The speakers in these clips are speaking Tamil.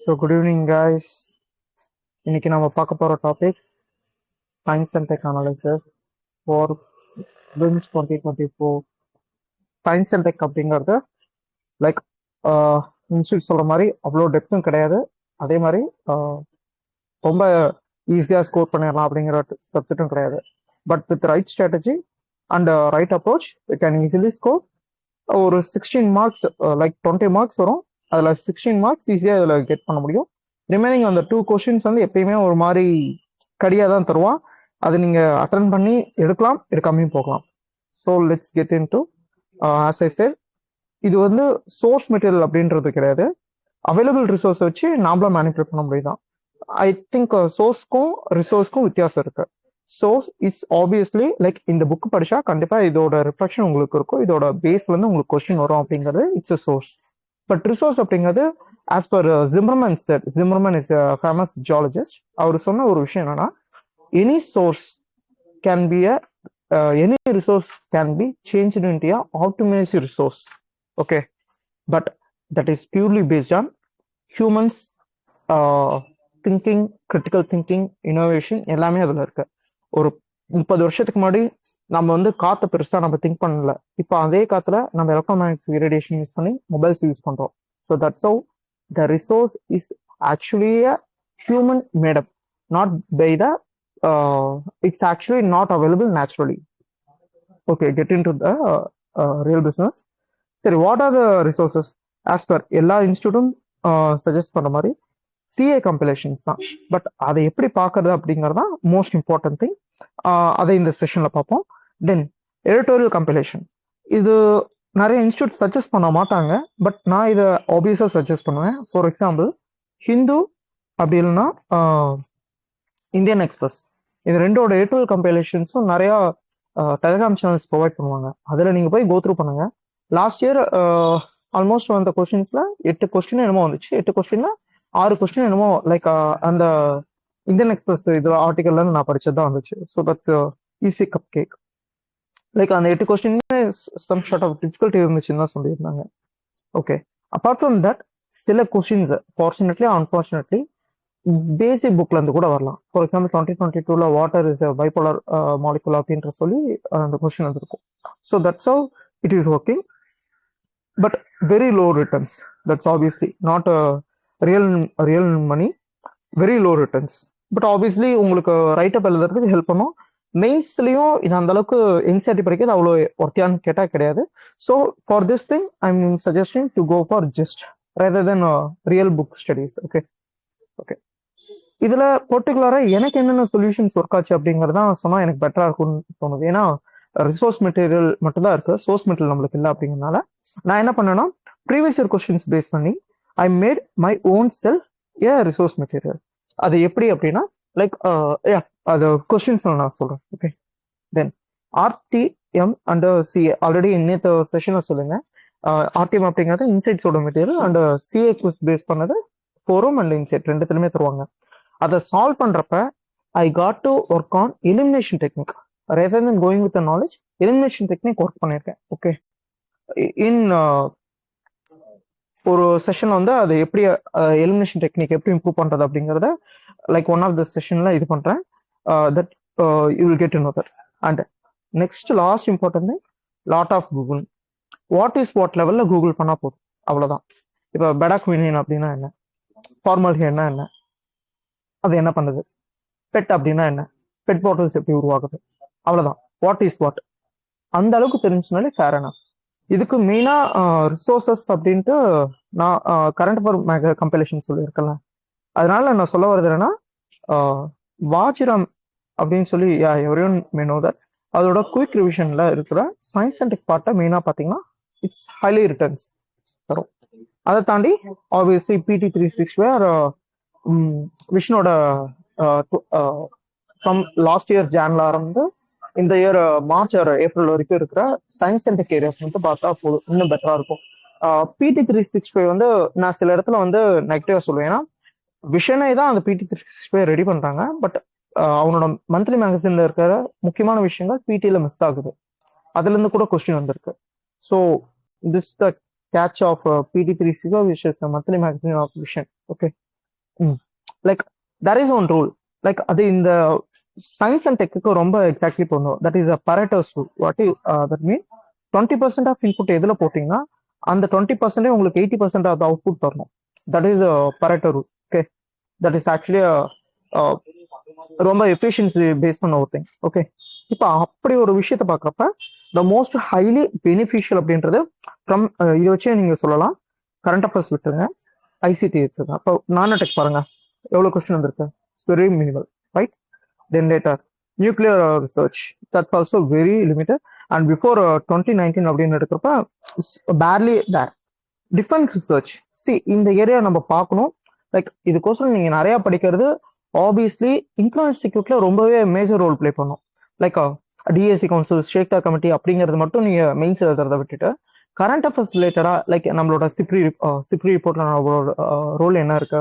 So good evening guys. இன்னைக்கு நம்ம பார்க்க போற topic science and tech analysis for whims 2024. Science and tech அப்படிங்கிறது லைக் இன்ஸ்டியூட் சொல்ற மாதிரி அவ்வளோ டெப்த்தும் கிடையாது. அதே மாதிரி ரொம்ப ஈஸியாக ஸ்கோர் பண்ணிடலாம் அப்படிங்கிற சப்ஜெக்டும் கிடையாது. But with right strategy and right approach we can easily score ஒரு 16 மார்க்ஸ், லைக் 20 மார்க்ஸ் வரும். அதில் 16 மார்க்ஸ் ஈஸியாக இதில் கெட் பண்ண முடியும். ரிமைனிங் அந்த 2 கொஸ்டின்ஸ் வந்து எப்பயுமே ஒரு மாதிரி கடியாக தான் தருவான். அது நீங்கள் அட்டன் பண்ணி எடுக்கலாம், எடுக்காமையும் போகலாம். So let's get into as I said, இது வந்து சோர்ஸ் மெட்டீரியல் அப்படின்றது கிடையாது. அவைலபிள் ரிசோர்ஸ் வச்சு நாமளாக மேனிபுலேட் பண்ண முடியுதான். ஐ திங்க் சோர்ஸ்க்கும் ரிசோர்ஸ்க்கும் வித்தியாசம் இருக்கு. சோர்ஸ் இஸ் ஆப்வியஸ்லி லைக் இந்த புக் படிச்சா கண்டிப்பா இதோட ரிஃப்ளெக்ஷன் உங்களுக்கு இருக்கும், இதோட பேஸ்ல இருந்து உங்களுக்கு கொஸ்டின் வரும் அப்படிங்கிறது it's a source. But resource அப்படிங்கிறது as per Zimmermann said, Zimmermann is famous geologist, அவர் சொன்ன ஒரு விஷயம் என்னன்னா, any source can be any resource can be changed into a optimized resource. Okay, but that is purely based on humans thinking, critical thinking, innovation எல்லாமே அதில் இருக்கு. ஒரு 30 வருஷத்துக்கு முன்னாடி நம்ம வந்து காற்றை பெருசாக நம்ம திங்க் பண்ணல. இப்போ அதே காத்துல நம்ம எலக்ட்ரோமேக்னெட்டிக் ரேடியேஷன் யூஸ் பண்ணி மொபைல்ஸ் யூஸ் பண்றோம். So that's how the resource is actually a human made up, not by the it's actually not available naturally. Okay, get into the real business. சரி, what are the resources? As per எல்லா இன்ஸ்டியூட்டும் சஜஸ்ட் பண்ண மாதிரி சிஏ கம்பைலேஷன்ஸ் தான். பட் அதை எப்படி பார்க்கறது அப்படிங்கிறது தான் மோஸ்ட் இம்பார்ட்டன்ட் திங். அதை இந்த செஷன்ல பார்ப்போம். தென் எடிட்டோரியல் கம்பைலேஷன், இது நிறைய இன்ஸ்டியூட் சஜஸ்ட் பண்ண மாட்டாங்க, பட் நான் இதை ஆப்வியஸாக சஜஸ்ட் பண்ணுவேன். ஃபார் எக்ஸாம்பிள் ஹிந்து, அப்படி இல்லைன்னா இந்தியன் எக்ஸ்பிரஸ், இது ரெண்டோட எடிட்டோரியல் கம்பைலேஷன்ஸும் நிறையா டெலிகிராம் சேனல்ஸ் ப்ரொவைட் பண்ணுவாங்க. அதில் நீங்கள் போய் கோத்ரூ பண்ணுங்க. லாஸ்ட் இயர் ஆல்மோஸ்ட் வந்த கொஸ்டின்ஸ்ல 8 கொஸ்டின் என்னமோ வந்துச்சு. 8 கொஸ்டின்ல 6 கொஸ்டின் என்னமோ லைக் அந்த இந்தியன் எக்ஸ்பிரஸ் இது ஆர்டிகல்ல நான் படிச்சதுதான் வந்துச்சு. So that's easy cup cake. Like அந்த 8 கொஸ்டின்மே சம் ஷார்ட் ஆஃப் டிஃபிகல்ட்டி இருந்துச்சுன்னு தான் சொல்லியிருந்தாங்க. ஓகே, அப்பார்ட் ஃப்ரம் தட் சில கொஸ்டின்ஸ் ஃபார்ச்சுனேட்லி அன்ஃபார்ச்சுனேட்லி பேசிக் புக்ல இருந்து கூட வரலாம். ஃபார் எக்ஸாம்பிள் 2022ல வாட்டர் இஸ் பைபோலார் மாலிகுல் அப்படின்ற சொல்லி அந்த கொஸ்டின் வந்துருக்கும். So that's how it is working, but very low returns. That's obviously not real money, very low returns. But obviously உங்களுக்கு ரைட்டப் எழுதுறதுக்கு ஹெல்ப் பண்ணும். மெயின்ஸ்லயும் இது அந்த அளவுக்கு என்சிஆர்டி படிக்கிறது அவ்வளோ ஒர்த்தியான்னு கேட்டால் கிடையாது. So for this thing I am suggesting to go for just rather than real book studies. Okay okay, இதுல பர்டிகுலரா எனக்கு என்னென்ன சொல்யூஷன்ஸ் ஒர்க் ஆச்சு அப்படிங்கறதான் சொன்னா எனக்கு பெட்டரா இருக்கும்னு தோணுது. ஏன்னா ரிசோர்ஸ் மெட்டீரியல் மட்டும் தான் இருக்கு, சோர்ஸ் மெட்டீரியல் நம்மளுக்கு இல்லை. அப்படிங்கிறதுனால நான் என்ன பண்ணேன்னா, ப்ரீவியஸ் இயர் கொஸ்டின்ஸ் பேஸ் பண்ணி I made my own self a resource material. அது எப்படி அப்படின்னா லைக் அது கொஸ்டின்ஸ் நான் சொல்றேன். Okay, then RTM and CA already நேற்று செஷன்ல சொல்லுங்க. ஆர்டிஎம் அப்படிங்கிறது இன்சைட்ஸோட material and CA quiz base பண்ணது ஃபோரம் அண்ட் இன்சைட் ரெண்டுத்துலயுமே தருவாங்க. அதை சால்வ் பண்றப்ப I got to work on elimination technique rather than going with knowledge. Elimination technique work பண்ணியிருக்கேன். ஓகே, இன் ஒரு செஷன் வந்து அது எப்படி எலிமினேஷன் டெக்னிக் எப்படி இம்ப்ரூவ் பண்றது அப்படிங்கறத லைக் ஒன் ஆஃப் த செஷன்ல இது பண்றேன். That you will get to know that. And next last important thing, lot of Google. What is what லெவல்ல கூகுள் பண்ணா போதும், அவ்வளவுதான். இப்போ பெடாக்வினின் அப்படின்னா என்ன, ஃபார்மாலிட்டின்னா என்ன, அது என்ன பண்ணுது, பெட் அப்படின்னா என்ன, பெட் பாட்டில்ஸ் எப்படி உருவாகுது, அவ்வளவுதான். வாட் இஸ் வாட் அந்த அளவுக்கு தெரிஞ்சுனாலே ஃபேர் என்ன. இதுக்கு மெயினா ரிசோர்சஸ் அப்படின்ட்டு நான் கரண்ட் அஃபேர் கம்பைலேஷன் சொல்லியிருக்கேன்ல, அதனால நான் சொல்ல வருது என்னன்னா, வாஜிராம் அப்படின்னு சொல்லி எவரியோன் மே நோ தட், அதோட குயிக் ரிவிஷன்ல இருக்கிற சயின்ஸ் அண்ட் டெக் பார்ட்டை மெயினா பாத்தீங்கன்னா இட்ஸ் ஹைலி ரிட்டர்ன்ஸ் தரும். அதை தாண்டி ஆப்வியஸ்லி PT365 விஷனோட ஃப்ரம் லாஸ்ட் இயர் ஜான்ல ஆரம்பித்து இந்த இயர் மார்ச் ஆர் ஏப்ரல் வரைக்கும் இருக்கிற சயின்ஸ் அண்ட் டெக் ஏரியாஸ் மட்டும் பார்த்தா போதும், இன்னும் பெட்டரா இருக்கும். PT365 வந்து நான் சில இடத்துல வந்து நெகட்டிவா சொல்லுவேன். ஏன்னா விஷனே தான் அந்த PT365 ரெடி பண்றாங்க, பட் அவனோட மந்த்லி மேகசின்ல இருக்கிற முக்கியமான விஷயங்கள் பிடில மிஸ் ஆகுது. அதுல இருந்து கூட கொஸ்டின் வந்திருக்கு. So this the catch of PT365 which is a monthly magazine of vision. Okay, like there is one rule, like அது இந்த சயின்ஸ் அண்ட் டெக்கு ரொம்ப எக்ஸாக்ட்லி பண்ணும். That is a Pareto's rule. What is that mean 20% of input எதுல போட்டீங்கன்னா அந்த 20% உங்களுக்கு 80% ஆஃப் அவுட்புட் தரணும். That is Pareto rule. Okay, that is actually ரொம்ப எஃபிஷியன்சி பேஸ் பண்ண ஒரு திங். ஓகே, இப்போ அப்படி ஒரு விஷயத்த பாக்குறப்ப த மோஸ்ட் ஹைலி பெனிஃபிஷியல் அப்படின்றது ஃப்ரம் இதை வச்சே நீங்க சொல்லலாம். கரண்ட் அஃபேர்ஸ் விட்டுருங்க, ஐசிடி எடுத்துருங்க. அப்போ நானோடெக் பாருங்க எவ்வளவு கொஸ்டின் வந்திருக்கு, very minimal, right? Then later nuclear research, that's also very limited. And before 2019 அப்படின்னு எடுக்கிறப்ப பேர்லி தேர். டிஃபென்ஸ் ரிசர்ச், சி இந்த ஏரியா நம்ம பார்க்கணும். லைக் இதுக்கோசரம் நீங்க நிறைய படிக்கிறது ஆப்வியஸ்லி இன்டர்னல் செக்யூரிட்டில ரொம்பவே மேஜர் ரோல் பிளே பண்ணும். Like DSC council, state committee அப்படிங்கிறது மட்டும் நீங்க மெயின்ஸ் எழுதுறத விட்டுட்டு கரண்ட் அஃபேர்ஸ் ரிலேட்டடா லைக் நம்மளோட சிப்ரி ரிப்போர்ட்ல நம்மளோட ரோல் என்ன இருக்கு,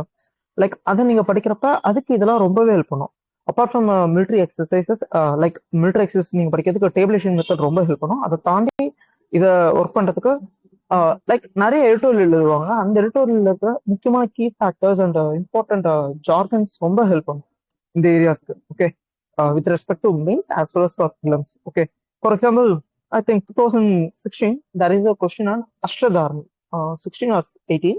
லைக் அதை நீங்க படிக்கிறப்ப அதுக்கு இதெல்லாம் ரொம்பவே ஹெல்ப் பண்ணும். Apart from military exercises, like military exercise நீங்க படிக்கிறதுக்கு டேபிளேஷன் மெத்தட் ரொம்ப ஹெல்ப் பண்ணும். அதை தாண்டி இதை ஒர்க் பண்றதுக்கு லைக் நிறைய எடிட்டோரியல் எழுதுவாங்க. அந்த எடிட்டோரியல் இருக்கிற முக்கியமான key factors and important jargons ரொம்ப ஹெல்ப் பண்ணும் இந்த ஏரியாஸ்க்கு. Okay, with respect to means as well as for films. Okay, for example I think 2016 there is a question on Ashtradarni, 16 or 18.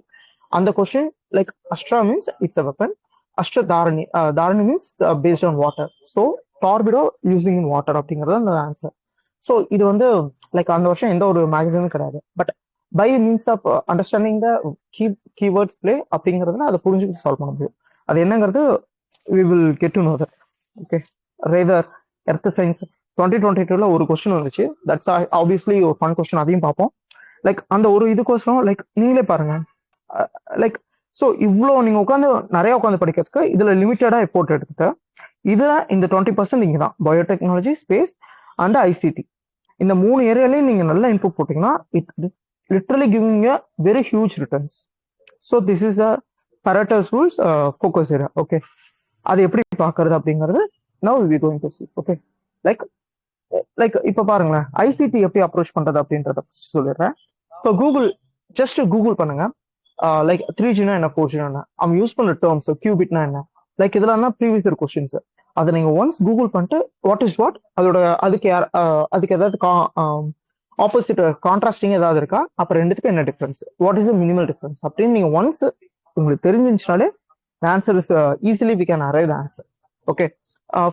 And the question, like Astra means it's a weapon. Ashtradarni, Dharani means based on water. So torpedo using in water அப்படிங்கிறது அந்த ஆன்சர். ஸோ இது வந்து லைக் அந்த வருஷம் எந்த ஒரு மேகசினும் கிடையாது. But by means of understanding the keywords play அப்படிங்கிறதுல அதை புரிஞ்சுக்கிட்டு சால்வ் பண்ண முடியும். அது என்னங்கிறது we will get to know that. Okay, rather earth science 2022 ஒரு கொஸ்டின் வந்துச்சு. தட்ஸ் ஆப்வியஸ்லி ஒரு ஃபன் கொஸ்டின், அதையும் பார்ப்போம். லைக் அந்த ஒரு இதுக்கோசரம் லைக் நீங்களே பாருங்க. லைக் ஸோ இவ்வளோ நீங்க நிறைய உட்காந்து படிக்கிறதுக்கு இதுல லிமிட்டடா எஃபோர்ட் எடுத்துட்டு இதுல இந்த 20% இங்க தான் பயோடெக்னாலஜி, ஸ்பேஸ் அண்ட் ஐசிடி. இந்த 3 ஏரியாலையும் நீங்க நல்ல இன்புட் போட்டீங்கன்னா it literally giving a very huge returns. So this is a Pareto's rules focus area. Okay, அது எப்படி பாக்குறது அப்படிங்கிறது now we going to see. Okay, like இப்ப பாருங்களேன் ஐசிடி எப்படி அப்ரோச் பண்றது அப்படின்றத சொல்லிடுறேன். இப்போ ஜஸ்ட் கூகுள் பண்ணுங்க. லைக் 3Gனா என்ன, 4Gனா என்ன, அவன் யூஸ் பண்ண டேர்ம்ஸ், கியூபிட்னா என்ன, லைக் இதெல்லாம் தான் ப்ரீவியஸ் இயர் கொஸ்டின்ஸ். அதை நீங்க ஒன்ஸ் கூகுள் பண்ணிட்டு வாட் இஸ் வாட், அதுக்கு ஏதாவது ஆப்போசிட் கான்ட்ராஸ்டிங் ஏதாவது இருக்கா, அப்புறம் ரெண்டுத்துக்கு என்ன difference, what is minimal difference அப்படின்னு நீங்க ஒன்ஸ் உங்களுக்கு தெரிஞ்சிருச்சுனாலே answer is easily we can arrive the answer. Okay,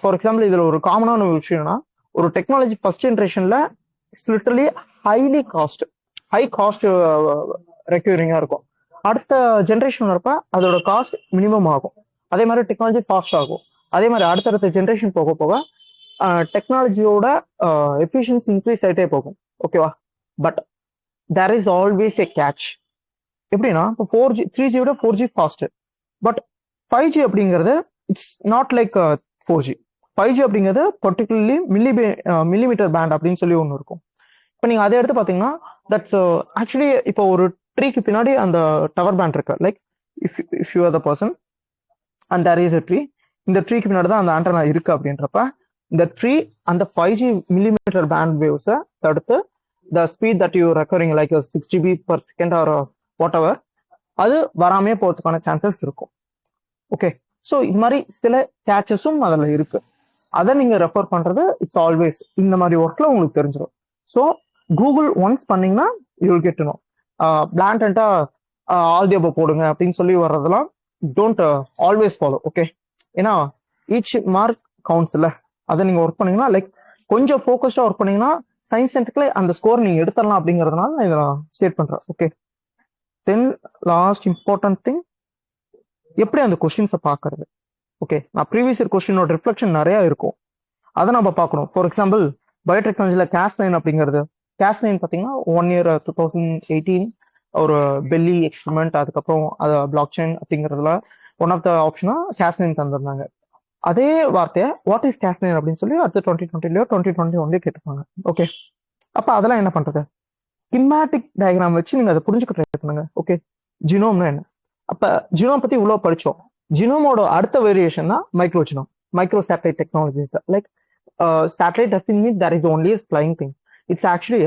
for example இதுல ஒரு காமனான ஒரு விஷயம்னா ஒரு டெக்னாலஜி ஃபர்ஸ்ட் ஜென்ரேஷன்ல லிட்டரலி ஹை காஸ்ட் ரெக்யூரிங்கா இருக்கும். அடுத்த ஜென்ரேஷன் வரப்ப அதோட காஸ்ட் மினிமம் ஆகும். அதே மாதிரி டெக்னாலஜி ஃபாஸ்ட் ஆகும். அதே மாதிரி அடுத்தடுத்த ஜென்ரேஷன் போக போக டெக்னாலஜியோட எஃபிஷியன்சி இன்க்ரீஸ் ஆகிட்டே போகும். ஓகேவா? But there is always a catch. எப்படின்னா இப்போ 4G 3G விட 4G ஃபாஸ்ட். பட் 5G அப்படிங்கிறது it's not like 4G. 5G அப்படிங்கிறது பர்டிகுலர்லி மில்லிமீட்டர் பேண்ட் அப்படின்னு சொல்லி ஒன்று இருக்கும். இப்போ நீங்க அதை எடுத்து பார்த்தீங்கன்னா தட்ஸ் ஆக்சுவலி இப்போ ஒரு ட்ரீக்கு பின்னாடி அந்த டவர் பேண்ட் இருக்கு. Like if you are the person and there is a tree, இந்த ட்ரீக்கு பின்னாடி தான் அந்த ஆண்டனா இருக்கு அப்படின்றப்ப இந்த ட்ரீ அந்த 5G மில்லிமீட்டர் பேண்ட் வேவ்ஸை தடுத்து the speed that you recurring like 6 GB per second or whatever அது வராமே போறதுக்கான சான்சஸ் இருக்கும். ஓகே, ஸோ இது மாதிரி சில கேச்சஸும் அதில் இருக்கு. அதை நீங்க ரெஃபர் பண்றது இட்ஸ் ஆல்வேஸ் இந்த மாதிரி ஒர்க்ல உங்களுக்கு தெரிஞ்சிடும். ஸோ கூகுள் ஒன்ஸ் பண்ணீங்கன்னா you will get to know. பிளான்டா ஆல்தியபோ போடுங்க அப்படின்னு சொல்லி வர்றதெல்லாம் டோன்ட் ஆல்வேஸ் ஃபாலோ. ஓகே, ஏன்னா ஈச் மார்க் கவுண்ட்ஸ் இல்ல, அதை நீங்க ஒர்க் பண்ணீங்கன்னா லைக் கொஞ்சம் ஃபோக்கஸ்டா ஒர்க் பண்ணீங்கன்னா சயின்ஸ் சென்டர்ல அந்த ஸ்கோர் நீங்க எடுத்துடலாம் அப்படிங்கிறதுனால நான் இதை ஸ்டேட் பண்றேன். Okay, then last important thing, எப்படி அந்த கொஸ்டின்ஸை பார்க்கறது. ஓகே, நான் ப்ரீவியஸ் இயர் கொஸ்டினோட ரிஃப்ளெக்ஷன் நிறைய இருக்கும், அதை நம்ம பார்க்கணும். ஃபார் எக்ஸாம்பிள் பயோடெக்னாலஜியில் Cas9 அப்படிங்கிறது, Cas9 பார்த்தீங்கன்னா 1 year 2018 ஒரு பெல்லி எக்ஸ்பெரிமெண்ட், அதுக்கப்புறம் அது பிளாக் செயின் அப்படிங்கிறதுல ஒன் ஆஃப் த ஆப்ஷனா Cas9 தந்திருந்தாங்க. அதே வார்த்தையை வாட் இஸ் Cas9 அப்படின்னு சொல்லி அடுத்த 2020 2021 கேட்டுப்பாங்க. ஓகே, அப்போ அதெல்லாம் என்ன பண்றது, ஸ்கிமேட்டிக் டயக்ராம் வச்சு நீங்க அதை புரிஞ்சுக்க ட்ரை பண்ணுங்க. ஓகே, ஜினோம்னா என்ன, அப்ப ஜினோம் பத்தி இவ்வளவு படிச்சோம். ஜினோமோட அடுத்த வேரியேஷன் தான் micro genome, micro satellite technologies. Like satellite doesn't mean there is only flying thing. It's actually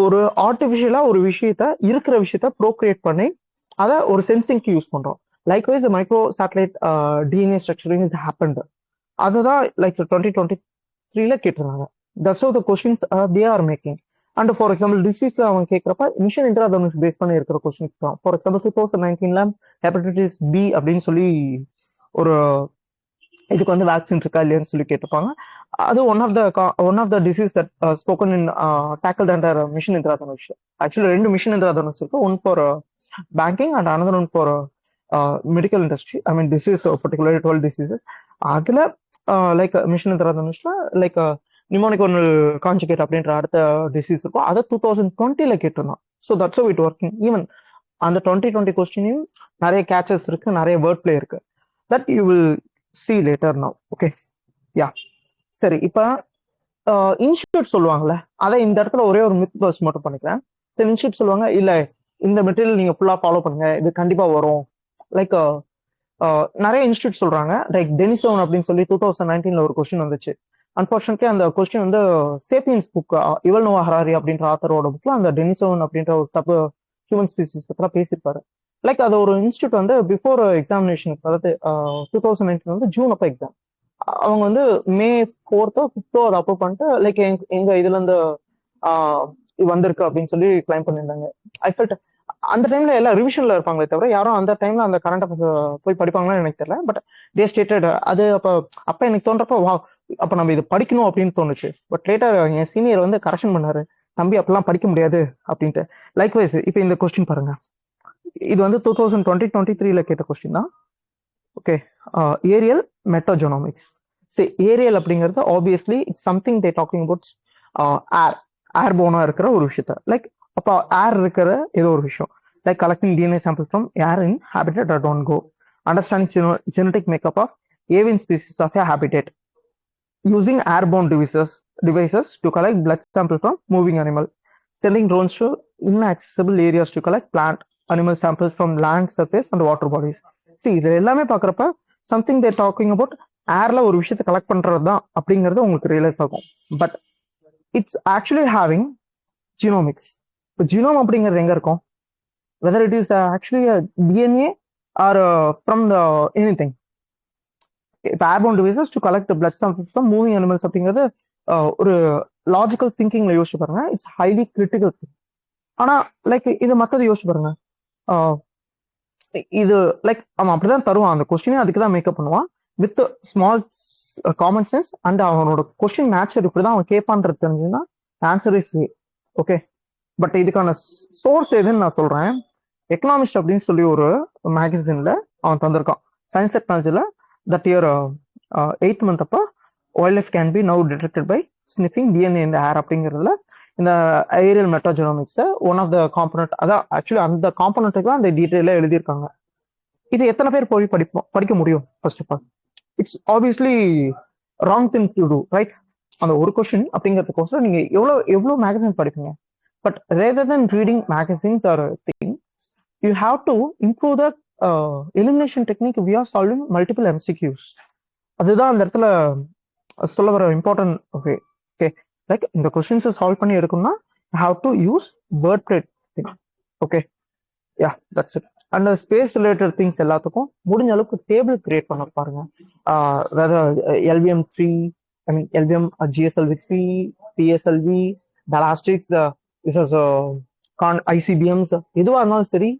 ஒரு ஆர்டிபிஷியலா ஒரு விஷயத்த இருக்கிற விஷயத்த ப்ரோக்ரியேட் பண்ணி அதை ஒரு சென்சிங்க்கு யூஸ் பண்றோம். Likewise, the micro satellite DNA structuring has happened. அதுதான் லைக் 2023ல கேட்டிருந்தாங்க. That's all the questions they are making. And for example டிசீஸ்ல அவங்க கேட்கறப்ப மிஷன் இன்ட்ராடர்மஸ் பேஸ் பண்ணி இருக்கிற கொஸ்டின்ஸ் தான். ஃபார் எக்ஸாம்பிள் 2019ல ஹெப்படைட்டிஸ் பி அப்படின்னு சொல்லி ஒரு இதுக்கு வந்து வேக்சின் இருக்கா இல்லையான்னு சொல்லி கேட்டிருப்பாங்க. அது one of the disease that spoken in tackled under mission Indradhanush. Actually 2 mission Indradhanush இருக்கு. One for banking and another one for medical industry. I mean disease particular 12 diseases. அதுல லைக் மிஷன் இன்ட்ராடர்மஸ்ல லைக் நிமோனிக் ஒன்று கான்ஜுகேட் அப்படின்ற அடுத்த டிசீஸ் இருக்கும். அதை 2020ல கேட்டிருந்தோம். So that's it working. Even அந்த 2020 கொஸ்டினையும் நிறைய கேச்சஸ் இருக்கு, நிறைய வேர்ட் பிளே இருக்கு. That you will see later now. Okay, யா சரி. இப்போ இன்ஸ்டியூட் சொல்லுவாங்கல்ல, அதை இந்த இடத்துல ஒரே ஒரு மித் பஸ் மட்டும் பண்ணிக்கிறேன். சரி, இன்ஸ்டியூட் சொல்லுவாங்க இல்ல இந்த மெட்டீரியல் நீங்க ஃபுல்லா ஃபாலோ பண்ணுங்க, இது கண்டிப்பா வரும். லைக் நிறைய இன்ஸ்டியூட் சொல்றாங்க. லைக் டெனிசோன் அப்படின்னு சொல்லி 2019ல ஒரு கொஸ்டின் வந்துச்சு. அன்பார்ச்சுனேட்லி அந்த கொஸ்டின் வந்து Sapiens book, Yuval Noah Harari அப்படின்ற ஆத்தரோட புக்ல அந்த டெனிசோன் அப்படின்ற ஒரு சப் ஹியூமன் ஸ்பீசிஸ் பத்தி பேசியிருப்பாரு. லைக் அது ஒரு இன்ஸ்டியூட் வந்து பிஃபோர் எக்ஸாமினேஷனுக்கு, அதாவது 2019 வந்து ஜூன் அப்போ எக்ஸாம், அவங்க வந்து மே 4th 5th அதை அப்ரூவ் பண்ணிட்டு லைக் எங்க இதுல இருந்து வந்திருக்கு அப்படின்னு சொல்லி கிளைம் பண்ணியிருந்தாங்க. ஐ ஃபெல்ட் அந்த டைம்ல எல்லாம் ரிவிஷன்ல இருப்பாங்களே தவிர யாரும் அந்த டைம்ல அந்த கரண்ட் அஃபேர்ஸ் போய் படிப்பாங்களான்னு எனக்கு தெரியல. பட் தே ஸ்டேட்டட் அது. அப்ப எனக்கு தோன்றப்ப வா, அப்ப நம்ம இது படிக்கணும் அப்படின்னு தோணுச்சு. பட் லேட்டர் என் சீனியர் வந்து கரெக்ஷன் பண்ணாரு, தம்பி அப்பெல்லாம் படிக்க முடியாது அப்படின்ட்டு. லைக்வைஸ் இப்ப இந்த கொஸ்டின் பாருங்க. இது வந்து 2023ல கேட்ட கொஸ்டின் தான். Okay, aerial metagenomics. ஏரியல் அப்படிங்கிறது obviously it's something they talking about ஏர்போனா இருக்கிற ஒரு விஷயத்த. லைக் அப்போ ஏர் இருக்கிற ஏதோ ஒரு விஷயம். Like collecting DNA sample from air in habitat at one go, understanding genetic makeup of avian species of a habitat, using airborne devices to collect blood sample from moving animal, sending drones to inaccessible areas to collect plant animal samples from land surface and water bodies. See, இது எல்லாமே பாக்குறப்ப சம்திங் தே டாக்கிங் அபவுட் ஏர்ல ஒரு விஷயத்தை கலெக்ட் பண்றது தான் அப்படிங்கிறது உங்களுக்கு ரியலைஸ் ஆகும். But it's actually having genomics. இப்போ ஜீனோம் அப்படிங்கிறது எங்க இருக்கும்? Whether it is actually DNA or from the anything. இப்போ airborne devices to collect blood samples from moving animals அப்படிங்கிறது ஒரு லாஜிக்கல் திங்கிங்ல யோசிச்சு பாருங்க. It's highly critical thing. ஆனா லைக் இது மத்தது யோசிச்சு பாருங்க. இது லைக் அவன் அப்படிதான் தருவான், அந்த கொஸ்டினே அதுக்கு தான் மேக்கப் பண்ணுவான் with small common sense. And அவனோட கொஸ்டின் மேட்சர் இப்படிதான் அவன் கேட்பான்றது தெரிஞ்சுன்னா answer is A. Okay, but இதுக்கான சோர்ஸ் எதுன்னு நான் சொல்றேன். எக்கனாமிஸ்ட் அப்படின்னு சொல்லி ஒரு மேகசின்ல அவன் தந்திருக்கான். சயின்ஸ் டெக்னாலஜில that year 8th month அப்போ wildlife can be now detected by sniffing DNA in the air அப்படிங்கிறதுல இந்த aerial metagenomics one of the component. அதான் ஆக்சுவலி அந்த காம்பனண்ட்டுக்கு தான் அந்த டீட்டெயிலாக எழுதியிருக்காங்க. இது எத்தனை பேர் போய் படிக்க முடியும்? First of all it's obviously wrong thing to do, right? அந்த ஒரு கொஸ்டின் அப்படிங்கிறதுக்கோசரம் நீங்க எவ்வளோ மேகசின் படிப்பீங்க? But rather than reading magazines or thing, you have to improve the elimination technique via solving multiple MCQs. அதுதான் அந்த இடத்துல சொல்ல வர இம்பார்ட்டன்ட். ஓகே ஓகே, லைக் இந்த கொஸ்டின்ஸை சால்வ் பண்ணி எடுக்கணும்னா have to use word played thing. Okay, yeah that's it. And space related things எல்லாத்துக்கும் முடிஞ்ச அளவுக்கு டேபிள் கிரியேட் பண்ண பாருங்க. LVM 3, ஐ மீன் LVM GSLV 3, PSLV, Balastics, ICBMs, எதுவாக இருந்தாலும் சரி,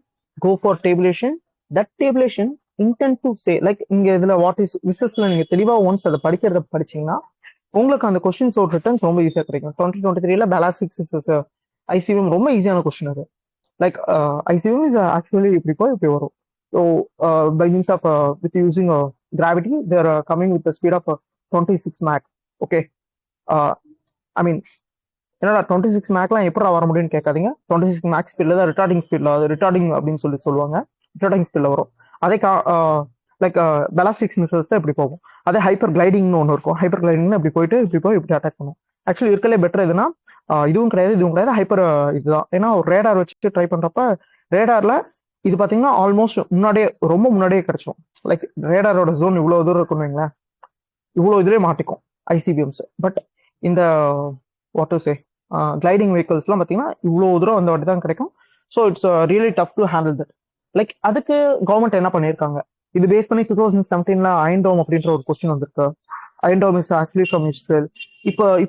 go for tabulation. That tabulation intent to say, like இங்க இதுல வாட் இஸ் விசஸ்ல நீங்க தெளிவா ஒன்ஸ் அதை படிக்கிறத படிச்சீங்கன்னா உங்களுக்கு அந்த கொஸ்டின்ஸ் ஒரு ரிட்டர்ன்ஸ் ரொம்ப ஈஸியா கிடைக்கும். 2023ல பேலாஸ்டிக்ஸ் ICBM ரொம்ப ஈஸியான கொஸ்டின் அது. லைக் ICBM இஸ் ஆக்சுவலி இப்படி இப்படி வரும். So by means of with using gravity there coming with speed of 26 Mach. Okay, I mean என்னடா 26 Machலாம் எப்படி வர முடியும்னு கேட்காதீங்க. 26 Mach ஸ்பீட்ல தான் ரிட்டார்டிங் ஸ்பீட்ல, அது ரிட்டார்டிங் அப்படின்னு சொல்லுவாங்க. ரிட்டார்டிங் ஸ்பீட்ல வரும். அதே லைக் பெலாஸ்டிக்ஸ் மிசைல்ஸ் தான் இப்படி போகும். அதே ஹைப்பர் கிளைடிங்னு ஒன்று இருக்கும். ஹைப்பர் கிளைடிங்னு இப்படி போயிட்டு இப்படி அட்டாக் பண்ணும். ஆக்சுவலி இருக்கலே பெட்டர் எதுனா இதுவும் கிடையாது ஹைப்பர் இதுதான். ஏன்னா ஒரு ரேடார் வச்சுட்டு ட்ரை பண்றப்ப ரேடார்ல இது பாத்தீங்கன்னா ஆல்மோஸ்ட் ரொம்ப முன்னாடியே கிடைச்சோம். லைக் ரேடாரோட ஜோன் இவ்வளவு தூரம் இருக்குன்னு வைங்களேன், இவ்வளவு இதுலயே மாட்டிக்கும் ஐசிபிஎம்ஸ். பட் இந்த வாட் டு சே கிளைடிங் வெஹிக்கல்ஸ்லாம் பாத்தீங்கன்னா இவ்வளவு தூரம் அந்த வாட்டி தான் கிடைக்கும். So it's really tough to handle that. Like அதுக்கு கவர்மெண்ட் என்ன பண்ணியிருக்காங்க, இது பேஸ் பண்ணி 2017ல அயன்டோம் அப்படின்ற ஒரு கொஸ்டின் வந்திருக்கு. Iron dome is actually from Israel.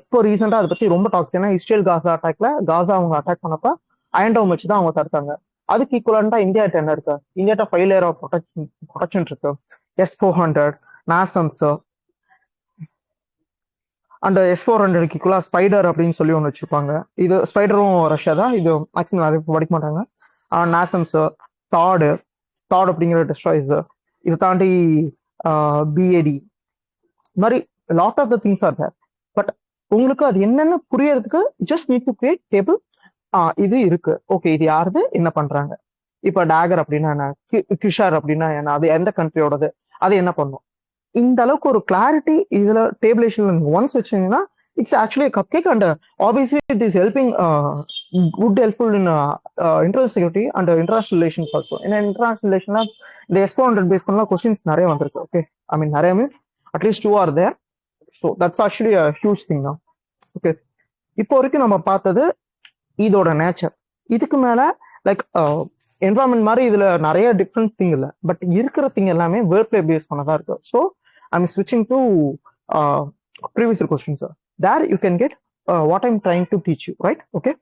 இப்போ ரீசெண்டா அதை பத்தி ரொம்ப டாக்ஸ், ஏன்னா இஸ்ரேல் காசா அட்டாக்ல காசா அவங்க அட்டாக் பண்ணப்ப அயன்டோம் வச்சு தான் அவங்க தடுத்தாங்க. அதுக்கு ஈக்குவலண்டா இந்தியாட்ட என்ன இருக்கு, இந்தியாட்ட 5 லேயர் ஆஃப் ப்ரொடெக்ஷன் இருக்கு. S-400, நாசம்ஸ் அண்ட் S-400க்கு ஈக்குவலா ஸ்பைடர் அப்படின்னு சொல்லி ஒன்று வச்சிருப்பாங்க. இது ஸ்பைடரும் ரஷ்யா தான், இது மேக்ஸிமம் நிறைய படிக்க மாட்டாங்க. நாசம்ஸ், தாடு தாட் அப்படிங்கிற டெஸ்ட்ராய்ஸ், இதை தாண்டி பிஏடி, இந்த மாதிரி lot of the things are there. But உங்களுக்கு அது என்னன்னு புரியறதுக்கு just need to create table. இது இருக்கு, ஓகே, இது யாருது, என்ன பண்றாங்க. இப்ப டேகர் அப்படின்னா என்ன, கிஷார் அப்படின்னா என்ன, அது எந்த கண்ட்ரியோடது, அது என்ன பண்ணும், இந்த அளவுக்கு ஒரு கிளாரிட்டி இதுல டேபிளேஷன் ஒன்ஸ் வச்சீங்கன்னா it's actually cup cake. And obviously it is helping good helpful in international security and international relations also. ஏன்னா இன்டர்நேஷனல் ரிலேஷன்ல இந்த S-400 பேஸ் பண்ணலாம் கொஸ்டின்ஸ் நிறைய வந்திருக்கு. ஓகே, ஐ மீன் நிறைய மீன்ஸ் அட்லீஸ்ட் 2 or there. So that's actually huge thing தான். ஓகே, இப்போ வரைக்கும் நம்ம பார்த்தது இதோட நேச்சர். இதுக்கு மேல லைக் என்வரான்மெண்ட் மாதிரி இதுல நிறைய டிஃப்ரெண்ட் திங் இல்லை, பட் இருக்கிற திங் எல்லாமே வேர்ட் பிளே பேஸ் பண்ணதா இருக்கு. ஸோ ஐம் ஸ்விட்சிங் to previous questions. There you can get what I'm trying to teach you, right? Okay,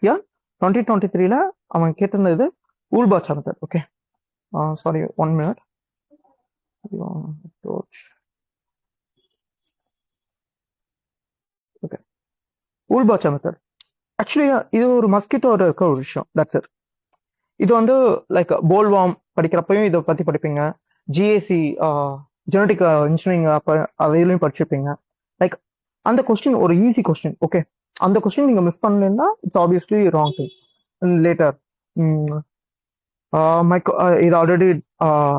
yeah 2023ல அவன் கேட்டிருந்தது Wolbachia method. Okay, sorry, 1 minute. Okay, Wolbachia method actually இது ஒரு மஸ்கிட்டோட இருக்க ஒரு விஷயம். That's it. இது வந்து லைக் போல்வாம் படிக்கிறப்பையும் இதை பத்தி படிப்பீங்க. ஜிஏசி ஜெனடிக் இன்ஜினியரிங் அப்ப அதையிலையும் படிச்சிருப்பீங்க. லைக் அந்த கொஸ்டின் ஒரு ஈஸி கொஸ்டின். ஓகே, அந்த கொஸ்டின் நீங்க மிஸ் பண்ணலன்னா it's obviously wrong thing later. இது ஆல்ரெடி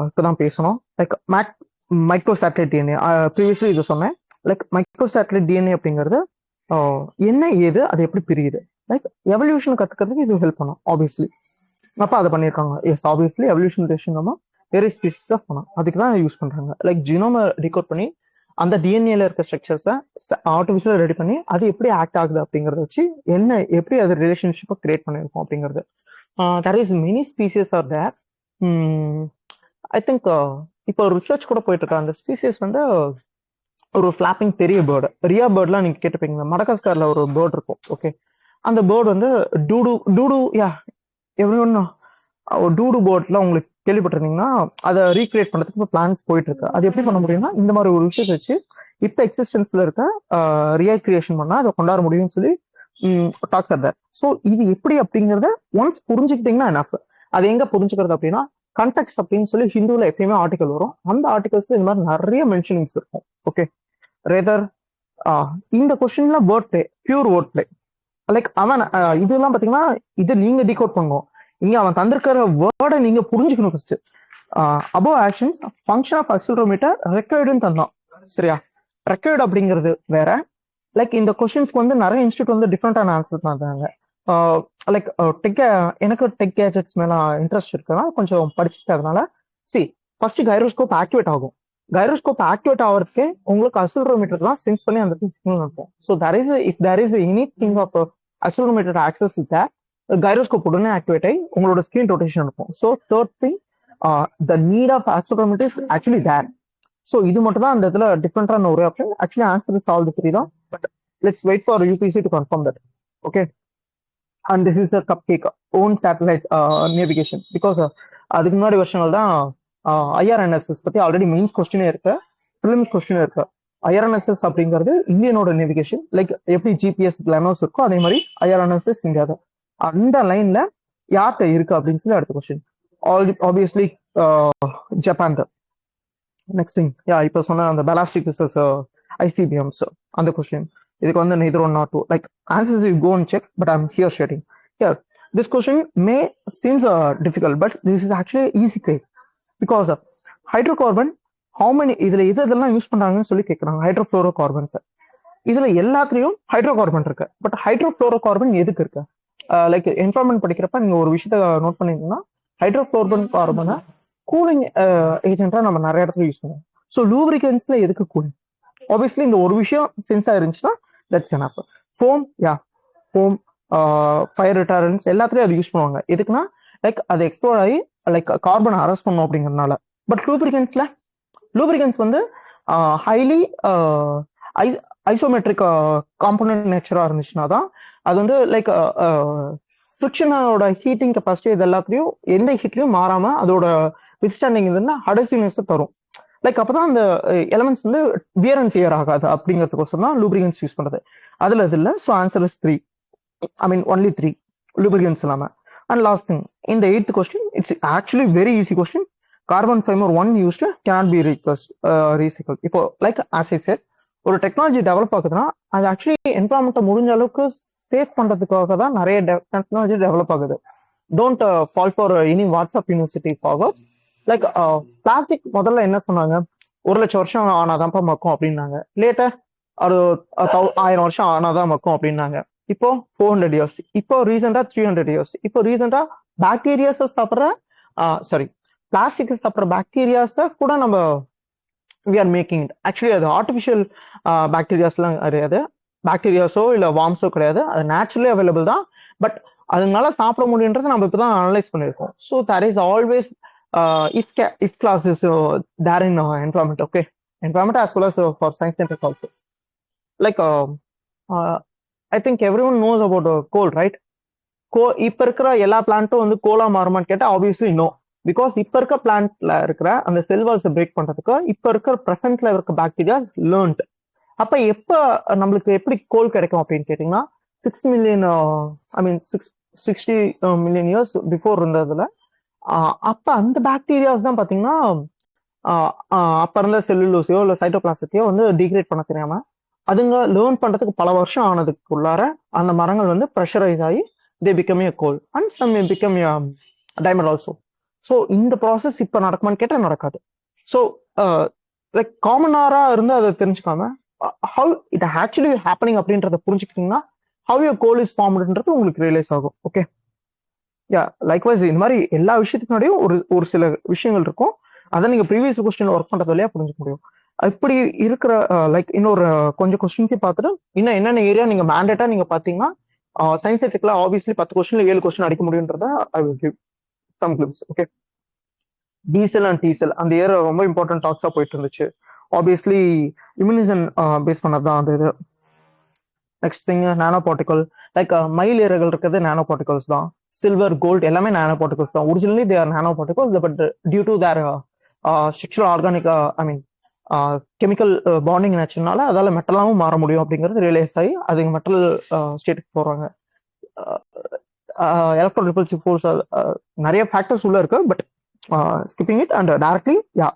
இப்பதான் பேசணும். Like micro satellite DNA previously இது சொன்னேன். லைக் மைக்ரோ சேட்டலைட் டிஎன்ஏ அப்படிங்கிறது என்ன ஏது அது எப்படி பிரியுது, லைக் எவல்யூஷன் கத்துக்கிறதுக்கு இது ஹெல்ப் பண்ணும் ஆப்வியஸ்லி. அப்ப அதை பண்ணியிருக்காங்க. எஸ், ஆப்வியஸ்லி எவல்யூஷன் நம்ம வேரிய ஸ்பீஷஸ் ஆஃப் பண்ணோம், அதுக்கு தான் யூஸ் பண்றாங்க. லைக் ஜினோமை டிகோட் பண்ணி அந்த டிஎன்ஏல இருக்க ஸ்ட்ரக்சர்ஸை ஆர்டிஃபிஷியலாக ரெடி பண்ணி அது எப்படி ஆக்ட் ஆகுது அப்படிங்கறத வச்சு என்ன எப்படி அது ரிலேஷன்ஷிப்பை கிரியேட் பண்ணியிருக்கோம் அப்படிங்கிறது. There is many species or there. I think இப்போ ரிசர்ச் கூட போயிட்டு இருக்கா. அந்த ஸ்பீசியஸ் வந்து ஒரு ஃபிளாப்பிங் பெரிய பேர்டு, ரியா பேர்ட்லாம் நீங்க கேட்டுப்பீங்க. மடகாஸ்கர்ல ஒரு பேர்டு இருக்கும். ஓகே, அந்த பேர்டு வந்து டூடு டூடு யா எவ்ரி ஒன் டூடு பேர்ட்ல உங்களுக்கு கேள்விப்பட்டிருந்தீங்கன்னா அதை ரீக்ரியேட் பண்றதுக்கு இப்போ பிளான்ஸ் போயிட்டு இருக்கு. அது எப்படி பண்ண முடியும்னா இந்த மாதிரி ஒரு விஷயத்தை வச்சு இப்போ எக்ஸிஸ்டன்ஸ்ல இருக்க ரீக்ரியேஷன் பண்ணா அதை கொண்டாட முடியும்னு சொல்லி டாக்ஸ் ஆர் தேர். ஸோ இது எப்படி அப்படிங்கிறத ஒன்ஸ் புரிஞ்சுக்கிட்டீங்கன்னா எனஃப். அது எங்க புரிஞ்சுக்கிறது அப்படின்னா கண்டெக்ஸ்ட் அப்படின்னு சொல்லி ஹிந்துல எப்பயுமே ஆர்டிகல் வரும். அந்த ஆர்டிகல்ஸ் இந்த மாதிரி நிறைய மென்ஷனிங்ஸ் இருக்கும். ஓகே, ரேதர் இந்த கொஸ்டின்ல word play, pure word play. Like அவன் இதெல்லாம் பாத்தீங்கன்னா இது நீங்க டிகோட் பண்ணும். இங்க அவன் தந்திருக்கிற வேர்டை நீங்க புரிஞ்சுக்கணும் first. Above actions function of accelerometer ரெக்கார்டுன்னு தந்தோம். சரியா? ரெக்கார்டு அப்படிங்கிறது வேற. லைக் இந்த கொஸ்டின்ஸ்க்கு வந்து நிறைய இன்ஸ்டியூட் வந்து டிஃப்ரெண்டான ஆன்சர் தந்தாங்க. லைக் எனக்கு டெக் கேஜெட்ஸ் மேல இன்ட்ரெஸ்ட் இருக்குன்னா கொஞ்சம் படிச்சுட்டு அதனால ஃபர்ஸ்ட் கைரோஸ்கோப் ஆக்டிவேட் ஆகும். கைரோஸ்கோப் ஆக்டிவேட் ஆகிறதுக்கே உங்களுக்கு அக்சிலரோமீட்டர் தான் சென்ஸ் பண்ணி அந்த சிக்னல் இருக்கும். So there is anything of accelerometer access is there, gyroscope உடனே ஆக்டிவேட் ஆகி உங்களோட ஸ்கிரீன் ரொட்டேஷன் இருக்கும். So third thing, the need of accelerometer is actually there. So இது மட்டும் தான் அந்த இடத்துல டிஃப்ரெண்டான ஒரு option. Actually answer is all the three தான். But let's wait for UPSC to confirm that. Okay, and this is a cup cake own satellite navigation. Because அதுக்கு முன்னாடி வருஷங்கள் தான் IRNSS பத்தி ஆல்ரெடி மெயின்ஸ் கொஸ்டினே இருக்கு, ப்ரிலிம்ஸ் கொஸ்டினே இருக்கு. IRNSS அப்படிங்கிறது இந்தியனோட நேவிகேஷன். லைக் எப்படி ஜிபிஎஸ் லெனோஸ் இருக்கோ அதே மாதிரி IRNSS இங்க அந்த லைன்ல யார்கிட்ட இருக்கு அப்படின்னு சொல்லி அடுத்த கொஸ்டின். ஆப்வியஸ்லி ஜப்பான் தான் நெக்ஸ்ட் திங். இப்ப சொன்ன அந்த பேலாஸ்டிக் விசஸ் ICBMs அந்த கொஸ்டின். இதுக்கு வந்து neither one nor two. Like answers you go and check, but I'm here sharing. Here, this question may seems difficult, but this is actually easy case because hydrocarbon, how many இதுல இதெல்லாம் யூஸ் பண்றாங்கன்னு சொல்லி கேட்கறாங்க. ஹைட்ரோஃப்ளோரோ கார்பன்ஸ், இதுல எல்லாத்துலயும் ஹைட்ரோகார்பன் இருக்கு. பட் ஹைட்ரோஃப்ளோரோ கார்பன் எதுக்கு இருக்கு? லைக் என்வரான்மெண்ட் படிக்கிறப்ப நீங்க ஒரு விஷயத்த நோட் பண்ணீங்கன்னா ஹைட்ரோஃப்ளோர்பன் கார்பனை கூலிங் ஏஜென்ட்டா நம்ம நிறைய இடத்துல யூஸ் பண்ணுவோம். ஸோ லூப்ரிகன்ஸ்ல எதுக்கு கூலிங்? ஆப்வியஸ்லி இந்த ஒரு விஷயம் சென்ஸ் ஆயிருந்துச்சுன்னா that's enough. Foam, foam, fire retardants எல்லாத்துலயும் அது யூஸ் பண்ணுவாங்க. எதுக்குன்னா லைக் அது எக்ஸ்ப்ளோர் ஆகி லைக் கார்பனை அரெஸ்ட் பண்ணும் அப்படிங்கறதுனால. பட் லூப்ரிகன்ஸ் வந்து ஹைலி ஐசோமெட்ரிக் காம்பனன்ட் நேச்சரா இருந்துச்சுன்னா தான் அது வந்து லைக் ஃப்ரிக்ஷனோட ஹீட்டிங் கெப்பாசிட்டி இது எல்லாத்துலயும் எந்த ஹீட்லயும் மாறாம அதோட வித்ஸ்டாண்டிங் இதுன்னா அடசிவ்னஸ் தரும். லைக் அப்பதான் அந்த எலமெண்ட்ஸ் வந்து வியர் அண்ட் டியர் ஆகாது அப்படிங்கிறதுக்கோசரம் தான் லூப்ரிகன்ஸ் யூஸ் பண்றது. அதுல இது இல்லை. So answer is 3. I mean only 3 lubricants இல்லாம. And last thing, in the 8th question, it's actually very easy question. Carbon fiber 1 used cannot be recycled. இப்போ like as I said, ஒரு டெக்னாலஜி டெவலப் ஆகுதுன்னா அது ஆக்சுவலி என்வரான்மெண்ட்டை முடிஞ்ச அளவுக்கு சேவ் பண்றதுக்காக தான் நிறைய டெக்னாலஜி டெவலப் ஆகுது. Don't fall for any WhatsApp university forward. Like plastic முதல்ல என்ன சொன்னாங்க, 1,00,000 வருஷம் ஆனாதான்ப்பா மக்கும் அப்படின்னாங்க. லேட்டர் ஒரு 1000 வருஷம் ஆனாதான் மக்கும் அப்படின்னாங்க. இப்போ 400 இயர்ஸ், இப்போ ரீசெண்டா 300 இயர்ஸ், இப்போ ரீசெண்டா பாக்டீரியாஸை சாப்பிட்ற பிளாஸ்டிக் சாப்பிட்ற பாக்டீரியாஸை கூட நம்ம we are making it. Actually அது ஆர்டிஃபிஷியல் பாக்டீரியாஸ்லாம் கிடையாது, பாக்டீரியாஸோ இல்லை வார்ம்ஸோ கிடையாது, அது நேச்சுரலி அவைலபிள் தான். பட் அதனால சாப்பிட முடியுன்றதை நம்ம இப்போதான் அனலைஸ் பண்ணியிருக்கோம். So there is always if class is there in environment, okay, environment as well as for science and tech also. Like I think everyone knows about coal, right? இப்ப இருக்கிற எல்லா பிளான்ட்டும் வந்து கோலா மாறுமான்னு கேட்டா ஆப்வியஸ்லி நோ. பிகாஸ் இப்ப இருக்க பிளான்ட்ல இருக்கிற அந்த செல் வால்ஸை பிரேக் பண்றதுக்கு இப்ப இருக்கிற பிரசன்ட்ல இருக்க பாக்டீரியா லேர்ன்ட். அப்ப எப்ப நம்மளுக்கு எப்படி கோல் கிடைக்கும் அப்படின்னு கேட்டீங்கன்னா 6 மில்லியன் ஐ மீன் 60 மில்லியன் இயர்ஸ் பிஃபோர் இருந்ததுல அப்ப அந்த பாக்டீரியாஸ் தான் பாத்தீங்கன்னா அப்ப இருந்த செல்லுலோஸையோ இல்லை சைட்டோபிளாசத்தையோ வந்து டிகிரேட் பண்ண தெரியாம அதுங்க லேர்ன் பண்றதுக்கு பல வருஷம் ஆனதுக்கு உள்ளார அந்த மரங்கள் வந்து ப்ரெஷரைஸ் ஆகி they become a coal and some become a diamond also. So இந்த ப்ராசஸ் இப்ப நடக்குமான்னு கேட்டால் நடக்காது. ஸோ லைக் காமனாரா இருந்து அதை தெரிஞ்சுக்காம ஹவு இட் ஆக்சுவலி ஹேப்பனிங் அப்படின்றத புரிஞ்சுக்கிட்டீங்கன்னா ஹவ் யூர் கோல் இஸ் ஃபார்ம்டுன்றது உங்களுக்கு ரியலைஸ் ஆகும். ஓகே, யா லைக்வைஸ் இந்த மாதிரி எல்லா விஷயத்துக்கு முன்னாடியும் ஒரு சில விஷயங்கள் இருக்கும். அதை நீங்க ப்ரீவியஸ் கொஸ்டின் ஒர்க் பண்றது வழியா புரிஞ்சுக்க முடியும். இப்படி இருக்கிற லைக் இன்னொரு கொஞ்சம் கொஸ்டின்ஸையும் பார்த்துட்டு இன்னும் என்னென்ன ஏரியா நீங்க மேண்டேட்டா நீங்க பாத்தீங்கன்னா சயின்ஸ் டெக்ல ஆப்வியஸ்லி 10 கொஸ்டின்ல 7 கொஸ்டின் அடிக்க முடியுன்றத I will give some clips. Okay, diesel and diesel அந்த இயர் ரொம்ப இம்பார்ட்டன்ட் டாக்ஸா போயிட்டு இருந்துச்சு. ஆப்வியஸ்லி இம்யூனிசன் பேஸ் பண்ணதுதான் அந்த இது. Next thing nano particle, like மயில் இறகுகள் இருக்கிறது நானோ பார்ட்டிகல்ஸ் தான். சில்வர், கோல்ட் எல்லாமே நானோ பார்ட்டிகல்ஸ் தான். Originally they are nano particles, but due to their structural organic I mean chemical bonding நேச்சுரனால அதால மெட்டலாவும் மாற முடியும் அப்படிங்கிறது ரியலைஸ் ஆகி அதுங்க மெட்டல் ஸ்டேட்டுக்கு போறாங்க. எலக்ட்ரோ ரிபல்சிவ் ஃபோர்ஸ் நிறைய ஃபேக்டர்ஸ் உள்ள இருக்கு, but skipping it and directly ya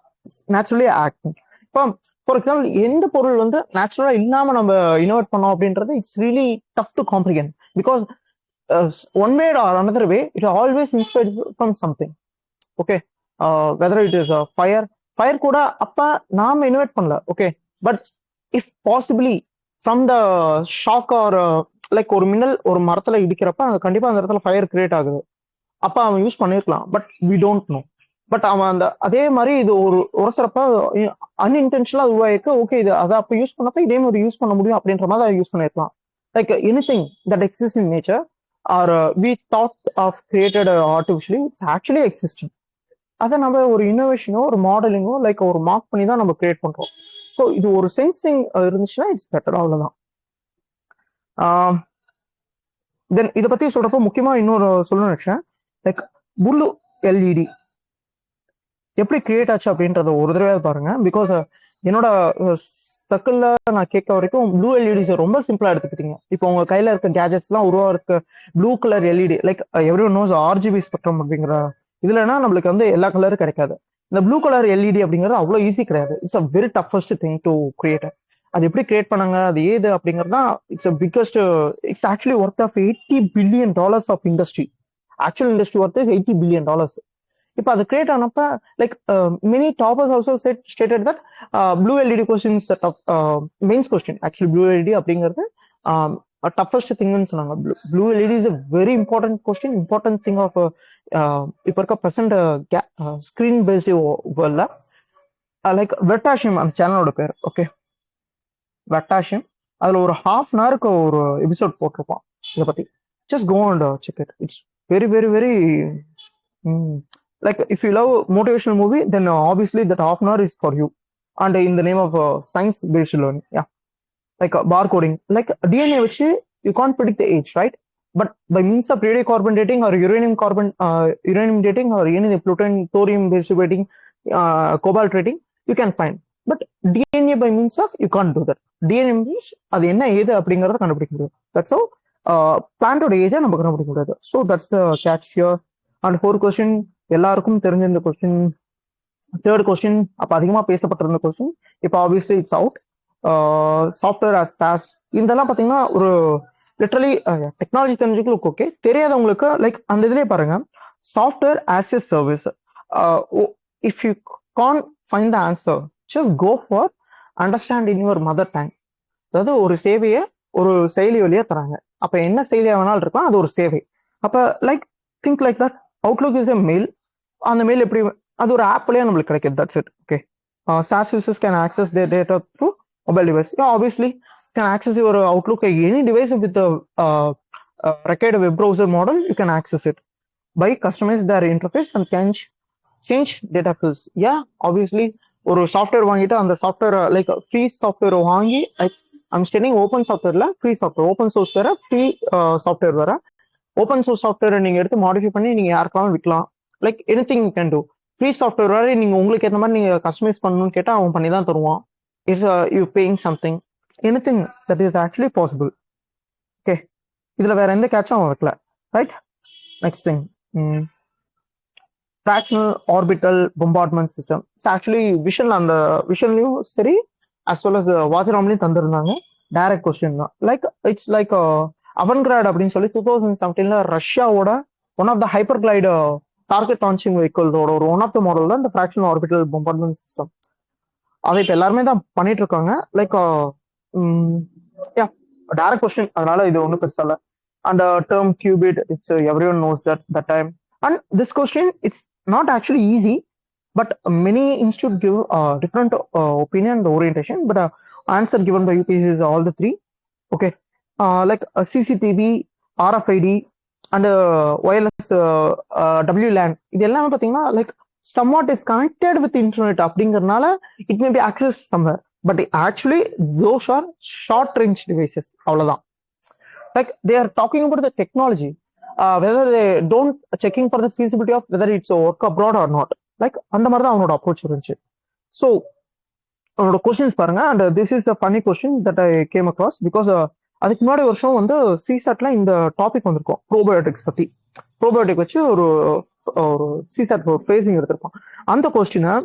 naturally acting. இப்போ ஃபார் எக்ஸாம்பிள் எந்த பொருள் வந்து நேச்சுரலா இல்லாம நம்ம இனோவேட் பண்ணோம் அப்படின்றது it's really tough to comprehend. Because one way or another way it always inspired from something. Okay, whether it is fire கூட அப்ப நாம இனோவேட் பண்ணல. Okay, but if possibly from the shock or like ஒரு மின்னல் ஒரு மரத்துல இடிக்கிறப்ப கண்டிப்பா அந்த இடத்துல ஃபயர் கிரியேட் ஆகுது. அப்ப அவன் யூஸ் பண்ணிருக்கலாம், but we don't know. But அவன் அந்த அதே மாதிரி இது ஒரு உரசரப்ப அன்இன்டென்ஷனலா உருவாயிருக்கு. ஓகே, இது அதை அப்ப யூஸ் பண்ணப்ப இதே மாதிரி யூஸ் பண்ண முடியும் அப்படின்ற மாதிரி அதை யூஸ் பண்ணிருக்கலாம். Like anything that exist in nature are we thought of created artificially it's actually existing. அதை நம்ம ஒரு இன்னோவேஷனோ ஒரு மாடலிங்கோ லைக் ஒரு மார்க் பண்ணி தான் நம்ம கிரியேட் பண்றோம். ஸோ இது ஒரு சென்சிங் இருந்துச்சுன்னா இட்ஸ் பெட்டர், அவ்வளவுதான். தென் இதை பத்தி சொல்றப்போ முக்கியமா இன்னொரு சொல்லணும்னு நினைச்சேன். லைக் ப்ளூ எல்இடி எப்படி கிரியேட் ஆச்சு அப்படின்றத ஒரு தடவை பாருங்க. பிகாஸ் என்னோட சர்க்கிள்ல நான் கேட்க வரைக்கும் ப்ளூ எல்இடிஸ் ரொம்ப சிம்பிளா எடுத்துக்கிட்டீங்க. இப்போ உங்க கையில இருக்க கேஜெட்ஸ் எல்லாம் உருவாக்க blue colour LED like every one knows RGB spectrum அப்படிங்கிற இதுலன்னா நம்மளுக்கு வந்து எல்லா கலரும் கிடைக்காது. இந்த ப்ளூ கலர் எல்இடி அப்படிங்கிறது அவ்வளோ ஈஸி கிடையாது. It's a very toughest thing to create. அது எப்படி கிரியேட் பண்ணாங்க, அது ஏது அப்படிங்கிறது தான் it's biggest. It's actually worth of $80 billion of industry. Actual industry worth is $80 billion. இப்போ அது கிரியேட் ஆனப்ப like many toppers also stated that blue LED questions mains question. Actually blue LED அப்படிங்கிறது டஃபஸ்ட் திங்னு சொன்னாங்க. Blue LED is very important question, important thing of இப்போ இருக்க ப்ரெசென்ட் ஸ்கிரீன் பேஸ்டு வேர்ல்ட்ல. லைக் வெட்டாஷியம் அந்த சேனலோட பேர். ஓகே, வெட்டாஷியம் அதுல ஒரு ½ an hour ஒரு எபிசோட் போட்டிருப்பான் இதை பத்தி. Just go and check it. It's very very very Like if you love motivational movie, then obviously that half an hour is for you. And in the name of science based learning, yeah, like barcoding, like DNA which you can't predict the age, right? But by means of radiocarbon dating or uranium dating or any plutonium thorium based dating, cobalt dating, you can find. But DNA by means of you can't do that. DNA means அது என்ன ஏது அப்படிங்கறத கண்டுபிடிக்க முடியும். That's how பிளான்டோட ஏஜை நம்ம கண்டுபிடிக்க முடியாது. So that's the catch here. And fourth question, எல்லாருக்கும் தெரிஞ்ச இந்த கொஸ்டின். தேர்ட் கொஸ்டின் அப்ப அதிகமா பேசப்பட்டிருந்த கொஸ்டின், இப்போ obviously it's out. Software as SaaS, இதெல்லாம் பாத்தீங்கன்னா ஒரு லிட்டரலி டெக்னாலஜி தெரிஞ்சுங்களுக்கு ஓகே, தெரியாதவங்களுக்கு லைக் அந்த இதுலயே பாருங்க, software as a service. If you can't find the answer, just go for understand in your mother tongue. அதாவது ஒரு சேவையை ஒரு செயலி வழியா தராங்க. அப்ப என்ன செயலியா வேணாலும் இருக்கலாம், அது ஒரு சேவை. அப்ப like think like that. Outlook is a mail. அந்த மெயில் எப்படி, அது ஒரு ஆப் வழியா நம்மளுக்கு கிடைக்குது. That's it. Okay. SaaS users can access their data through mobile device. Yeah, obviously can access your Outlook any device with the required web browser model. You can access it by customize their interface and can change data fields. Yeah, obviously ஒரு சாஃப்ட்வேர் வாங்கிட்டு அந்த சாஃப்ட்வேர் லைக் ஃப்ரீ சாஃப்ட்வேர் வாங்கி, ஐம் ஸ்டடிங் ஓப்பன் சாஃப்ட்வேர்ல ஃப்ரீ சாஃப்ட்வேர், ஓப்பன் சோர்ஸ் வேற ஃப்ரீ சாஃப்ட்வேர் வேற. ஓப்பன் சோர்ஸ் சாஃப்ட்வேரை நீங்க எடுத்து மாடிஃபை பண்ணி நீங்க யாருக்கெல்லாம் விற்கலாம். Like anything you can do. Free software வேற நீங்க உங்களுக்கு ஏற்ற மாதிரி நீங்க கஸ்டமைஸ் பண்ணணும்னு கேட்டா அவன் பண்ணி தான் தருவான். If you paying something, anything that is actually possible. Okay, இதுல வேற எந்த கேட்சும் அவன் வைக்கல, right? Next thing, fractional orbital bombardment system. Actually விஷன்ல, அந்த விஷன்லயும் சரி அஸ் வெல் அஸ் வாஜராம்லயும் தந்திருந்தாங்க. டைரக்ட் கொஸ்டின் தான். லைக் இட்ஸ் லைக் அவன்கிராட் அப்படின்னு சொல்லி 2017 ரஷ்யாவோட one of the hyper glide target launching வெஹிக்கிள்ஸோட ஒரு ஒன் ஆஃப் த மாடல் தான் இந்த ஃபிராக்ஷனல் ஆர்பிட்டல் பொம்பார்ட்மெண்ட் சிஸ்டம். அதை இப்போ எல்லாருமே தான் பண்ணிட்டு இருக்காங்க. லைக் டைரக்ட் கொஸ்டின், அதனால இது ஒன்றும் பெருசா இல்லை. And term cubit, it's every one knows that time. And this question it's not actually easy, but many institute give different opinion and orientation, but answer given by UPSC is all the three. Okay, like CCTV, RFID and wireless WLAN. இது எல்லாமே பாத்தீங்கன்னா like somewhat is connected with internet அப்படிங்கறதுனால it may be accessed somewhere, but actually those are short range devices. அவ்வளவுதான். Like they are talking about the technology, whether they don't checking for the feasibility of whether it's a work abroad or not. Like அந்த மாதிரி தான் அவனோட அப்ரோச் இருந்துச்சு. ஸோ அவனோட கொஸ்டின்ஸ் பாருங்க. And this is a funny question that I came across because அதுக்கு முன்னாடி வருஷம் வந்து சிசாட்ல இந்த டாபிக் வந்திருக்கும், ப்ரோபயோட்டிக்ஸ் பத்தி. ப்ரோபயோட்டிக் வச்சு ஒரு சிசாட் ஃபேஸிங் எடுத்திருப்பான். அந்த கொஸ்டினை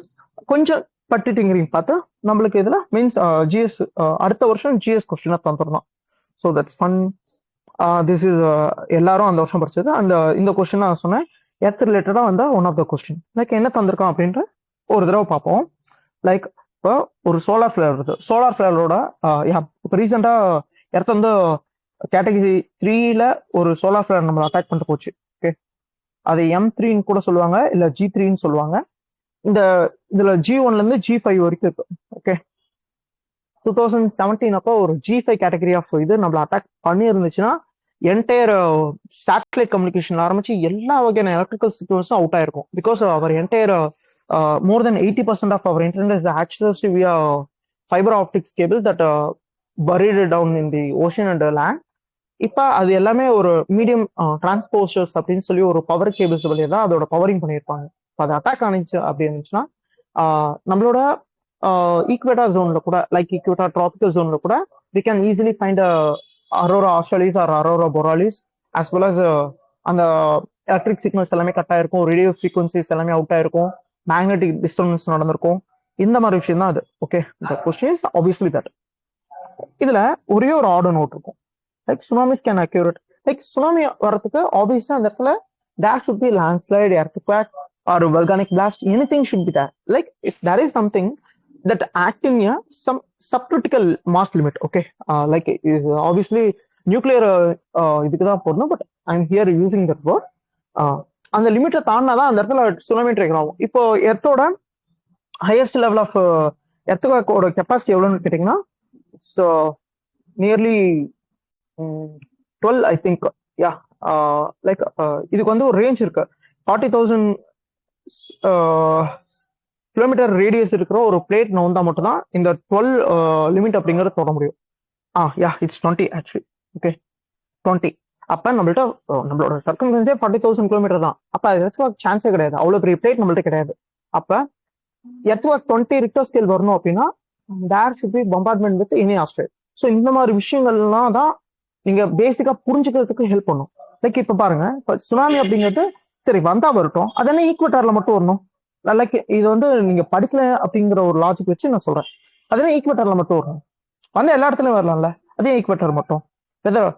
கொஞ்சம் பட்டிட்டிங்கிறீங்க பார்த்து நம்மளுக்கு இதுல மீன்ஸ் ஜிஎஸ் அடுத்த வருஷம் ஜிஎஸ் கொஸ்டினா தந்துடலாம். So that's fun. This is எல்லாரும் அந்த வருஷம் படிச்சது. அந்த இந்த கொஸ்டின் நான் சொன்னேன் எர்த் ரிலேட்டடா வந்த one of the question. Like என்ன தந்திருக்கான் அப்படின்ற ஒரு தடவை பார்ப்போம். லைக் இப்போ ஒரு சோலார் ஃபிளேர் இருக்கு. சோலார் ஃபிளேரோட இப்போ ரீசெண்டா எர்த் வந்து கேட்டகரி 3ல ஒரு சோலார் ஃபிளேர் நம்மளை அட்டாக் பண்ணிட்டு போச்சு. ஓகே, அது M3 கூட சொல்லுவாங்க, இல்ல G3 சொல்லுவாங்க. இதுல G1ல இருந்து G5 வரைக்கும் இருக்கு. ஓகே, 2017 அப்போ ஒரு G5 கேட்டகரி ஆஃப் இது நம்மள அட்டாக் பண்ணி இருந்துச்சுன்னா என்டையர் சேட்டலைட் கம்யூனிகேஷன் ஆரம்பிச்சு எல்லா வகையான எலக்ட்ரிக்கல் சிக்னல்ஸும் அவுட் ஆயிருக்கும். Because our entire more than 80% of our internet is accessed via fiber optics cable that buried down in the ocean and land. இப்ப அது எல்லாமே ஒரு மீடியம் டிரான்ஸ்போசர்ஸ் அப்படின்னு சொல்லி ஒரு பவர் கேபிள்ஸ் வழியா தான் அதோட பவரிங் பண்ணியிருப்பாங்க. அது அட்டாக் ஆனிச்சு அப்படி இருந்துச்சுன்னா நம்மளோட ஈக்வேட்டா ஜோன்ல கூட, லைக் ஈக்வேட்டா ட்ராபிக்கல் ஜோன்ல கூட we can easily find aurora australis or aurora borealis as well as அந்த எலக்ட்ரிக் சிக்னல்ஸ் எல்லாமே கட் ஆயிருக்கும், ரேடியோ ஃப்ரீக்வன்சிஸ் எல்லாமே அவுட் ஆயிருக்கும், மேக்னெட்டிக் டிஸ்டர்பன்ஸ் நடந்திருக்கும். இந்த மாதிரி விஷயம் தான் அது. Okay, the question is obviously that. இதுல ஒரே ஒரு ஆர்டர் நோட் இருக்கும். Like tsunamis can accurate. Like tsunami வரதுக்கு ஆப்வியஸா அந்த இடத்துல there should be landslide, earthquake or volcanic blast, anything should be there. Like if there is something that act in some subcritical mass limit, okay, like obviously nuclear இதுக்கு தான் போடணும், but I am here using that word. அந்த லிமிட்டை தாண்டினாதான் அந்த இடத்துல சுனாமி ட்ரிகர் ஆகும். இப்போ எர்த்தோட ஹையஸ்ட் லெவல் ஆஃப் எர்த்குவேக்கோட கெப்பாசிட்டி எவ்வளோன்னு கேட்டிங்கன்னா it's nearly 12 I think. Yeah, like இதுக்கு வந்து ஒரு ரேஞ்ச் இருக்கு. 40,000 கிலோமீட்டர் ரேடியஸ் இருக்கிற ஒரு பிளேட் நவுந்தா மட்டும் தான் இந்த 12 லிமிட் அப்படிங்கறத தொட முடியும். Yeah it's 20 actually. ஓகே 20. அப்ப நம்மள்ட்ட நம்மளோட சர்க்கம்ஃபரன்ஸே 40,000 கிலோமீட்டர் தான். அப்ப அது எர்த்வாக் சான்ஸே கிடையாது. அவ்வளவு பெரிய பிளேட் நம்மள்ட்ட கிடையாது. அப்ப எர்த்வாக் 20 ரிக்டர் ஸ்கேல் வரணும் அப்படின்னா there should be bombardment with any asteroid. So இந்த மாதிரி விஷயங்கள்லாம் தான் நீங்க பேசிக்கா புரிஞ்சுக்கிறதுக்கு ஹெல்ப் பண்ணும். லைக் இப்ப பாருங்க, இப்ப சுனாமி அப்படிங்கிறது சரி வந்தா வரட்டும், அதென்ன ஈக்குவேட்டர்ல மட்டும் வரணும். லைக் இது வந்து நீங்க படிக்கல அப்படிங்கிற ஒரு லாஜிக் வச்சு நான் சொல்றேன். அதெல்லாம் ஈக்குவேட்டர்ல மட்டும் வரணும். வந்து எல்லா இடத்துலயும் வரலாம்ல, அதே ஈக்குவேட்டர் மட்டும். வெதர்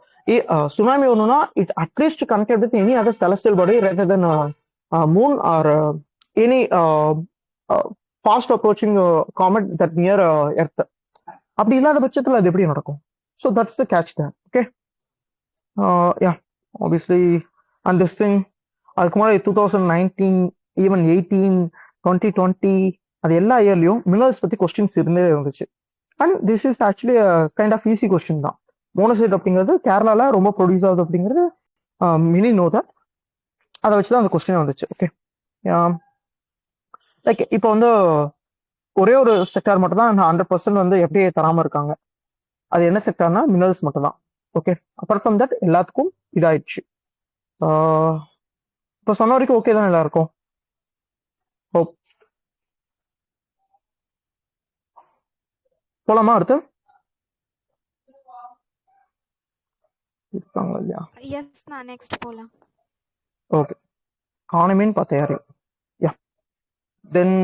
சுனாமி வரணும்னா it at least connected with any other celestial body rather than moon or any fast approaching comet that near earth. அப்படி இல்லாத பட்சத்துல அது எப்படி நடக்கும்? So that's the catch there. Okay yeah obviously and this thing அதுக்கு முன்னாடி 2019 ஈவன் 18 2020 அது எல்லா இயர்லயும் மினரல்ஸ் பத்தி கொஸ்டின்ஸ் இருந்தே இருந்துச்சு. And this is actually kind of easy question தான். மோனோசைட் அப்படிங்கிறது கேரளால ரொம்ப ப்ரொடியூஸ் ஆகுது அப்படிங்கிறது மினி நோ தட். அதை வச்சுதான் அந்த கொஸ்டின் வந்துச்சு. ஓகே லைக் இப்போ வந்து ஒரே ஒரு செக்டார் மட்டும் தான் 100% வந்து எப்படி தராம இருக்காங்க. அது என்ன செக்டார்னா மினரல்ஸ் மட்டும் தான். ஓகே அப்பார்ட் ஃப்ரம் தட் எல்லாத்துக்கும் இதாயிடுச்சு. இப்போ சொன்ன வரைக்கும் ஓகே தான் எல்லாருக்கும். ஹோப் போலாமா அடுத்து இருக்காங்க இல்லையா? எஸ் நான் நெக்ஸ்ட் போலாம். ஓகே காணமேன்னு பார்த்தையாரு. Yeah then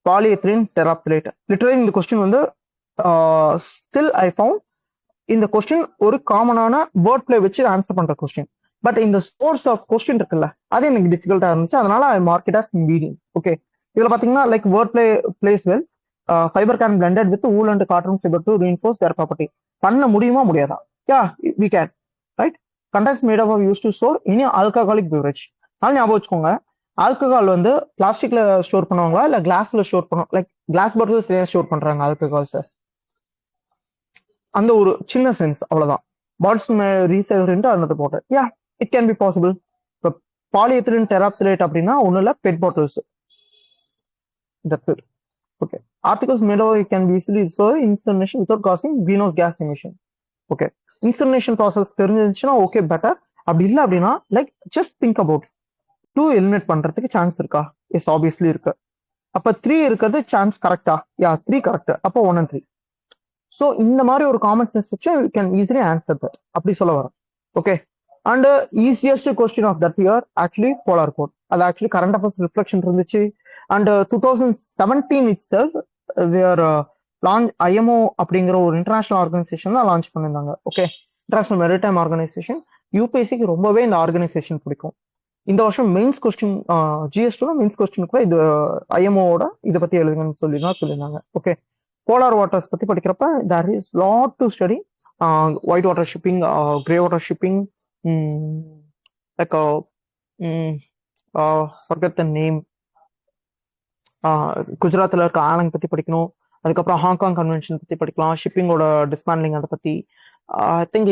polyethylene terephthalate. Literally இந்த கொஸ்டின் வந்து ஸ்டில் ஐ ஃபவுண்ட் இந்த கொஸ்டின் ஒரு காமனான வேர்ட் பிளே வச்சு ஆன்சர் பண்ற கொஸ்டின். பட் இந்த சோர்ஸ் ஆஃப் கொஸ்டின் இருக்குல்ல அது எனக்கு டிஃபிகல்ட்டா இருந்துச்சு. அதனால I mark it as medium. Okay இதுல பாத்தீங்கன்னா like word plays well fibre can blended with wool and cotton fibre to reinforce their property. பண்ண முடியுமா முடியாதா? Yeah we can right. Contents made of use to store any alcoholic beverage. அதனால ஞாபகம் வச்சுக்கோங்க, ஆல்கஹால் வந்து பிளாஸ்டிக்ல ஸ்டோர் பண்ணுவாங்களா இல்ல கிளாஸ்ல ஸ்டோர் பண்ணுவோம்? லைக் கிளாஸ் பாட்டில்ஸ் ஸ்டோர் பண்றாங்க ஆல்கஹால்ஸ். அந்த ஒரு சின்ன சென்ஸ் அவ்வளவுதான். பாட்டில்ஸ் ரீசைக்கிள் அந்த போட்டு yeah it can be possible. இப்போ பாலிஎத்திலீன் டெராப்தலேட் அப்படின்னா ஒன்றும் இல்லை, PET bottles. That's it. Okay articles made of can be easily used for incineration without causing greenhouse gas emission. Okay incineration process தெரிஞ்சிருந்துச்சுன்னா ஓகே பெட்டர். அப்படி இல்லை அப்படின்னா like just think about 2 eliminate பண்றதுக்கு சான்ஸ் இருக்கா? எஸ் ஆப்வியஸ்லி இருக்கு. அப்ப 3 இருக்கிறது சான்ஸ் கரெக்டா? Yeah 3 correct. அப்போ 1 and 3. ஸோ இந்த மாதிரி ஒரு காமன் சென்ஸ் வச்சு you can easily answer that. அப்படி சொல்ல வரேன். Okay and easiest question of that year actually polar code. அது ஆக்சுவலி கரண்ட் அஃபேர்ஸ் ரிஃப்ளெக்ஷன் இருந்துச்சு. And 2017 itself their launch IMO அப்படிங்கிற ஒரு இன்டர்நேஷனல் ஆர்கனைசேஷன் தான் லான்ச் பண்ணியிருந்தாங்க. Okay international maritime organisation. யூபிஎஸ்சிக்கு ரொம்பவே இந்த ஆர்கனைசேஷன் பிடிக்கும். இந்த வருஷம் மெயின்ஸ் கொஸ்டின் ஜிஎஸ்டியோட மெயின்ஸ் கொஸ்டின் கூட இது ஐஎம்ஓட இதை பத்தி எழுதுங்கன்னு சொல்லியிருந்தாங்க. ஓகே போலார் வாட்டர்ஸ் பத்தி படிக்கிறப்ப there is lot to study. White water shipping, grey water shipping, like forget the name. குஜராத்ல இருக்க ஆலங் பத்தி படிக்கணும். அதுக்கப்புறம் ஹாங்காங் கன்வென்ஷன் பத்தி படிக்கலாம். ஷிப்பிங்கோட டிஸ்மேண்ட்லிங் அதை பத்தி. ஐ திங்க்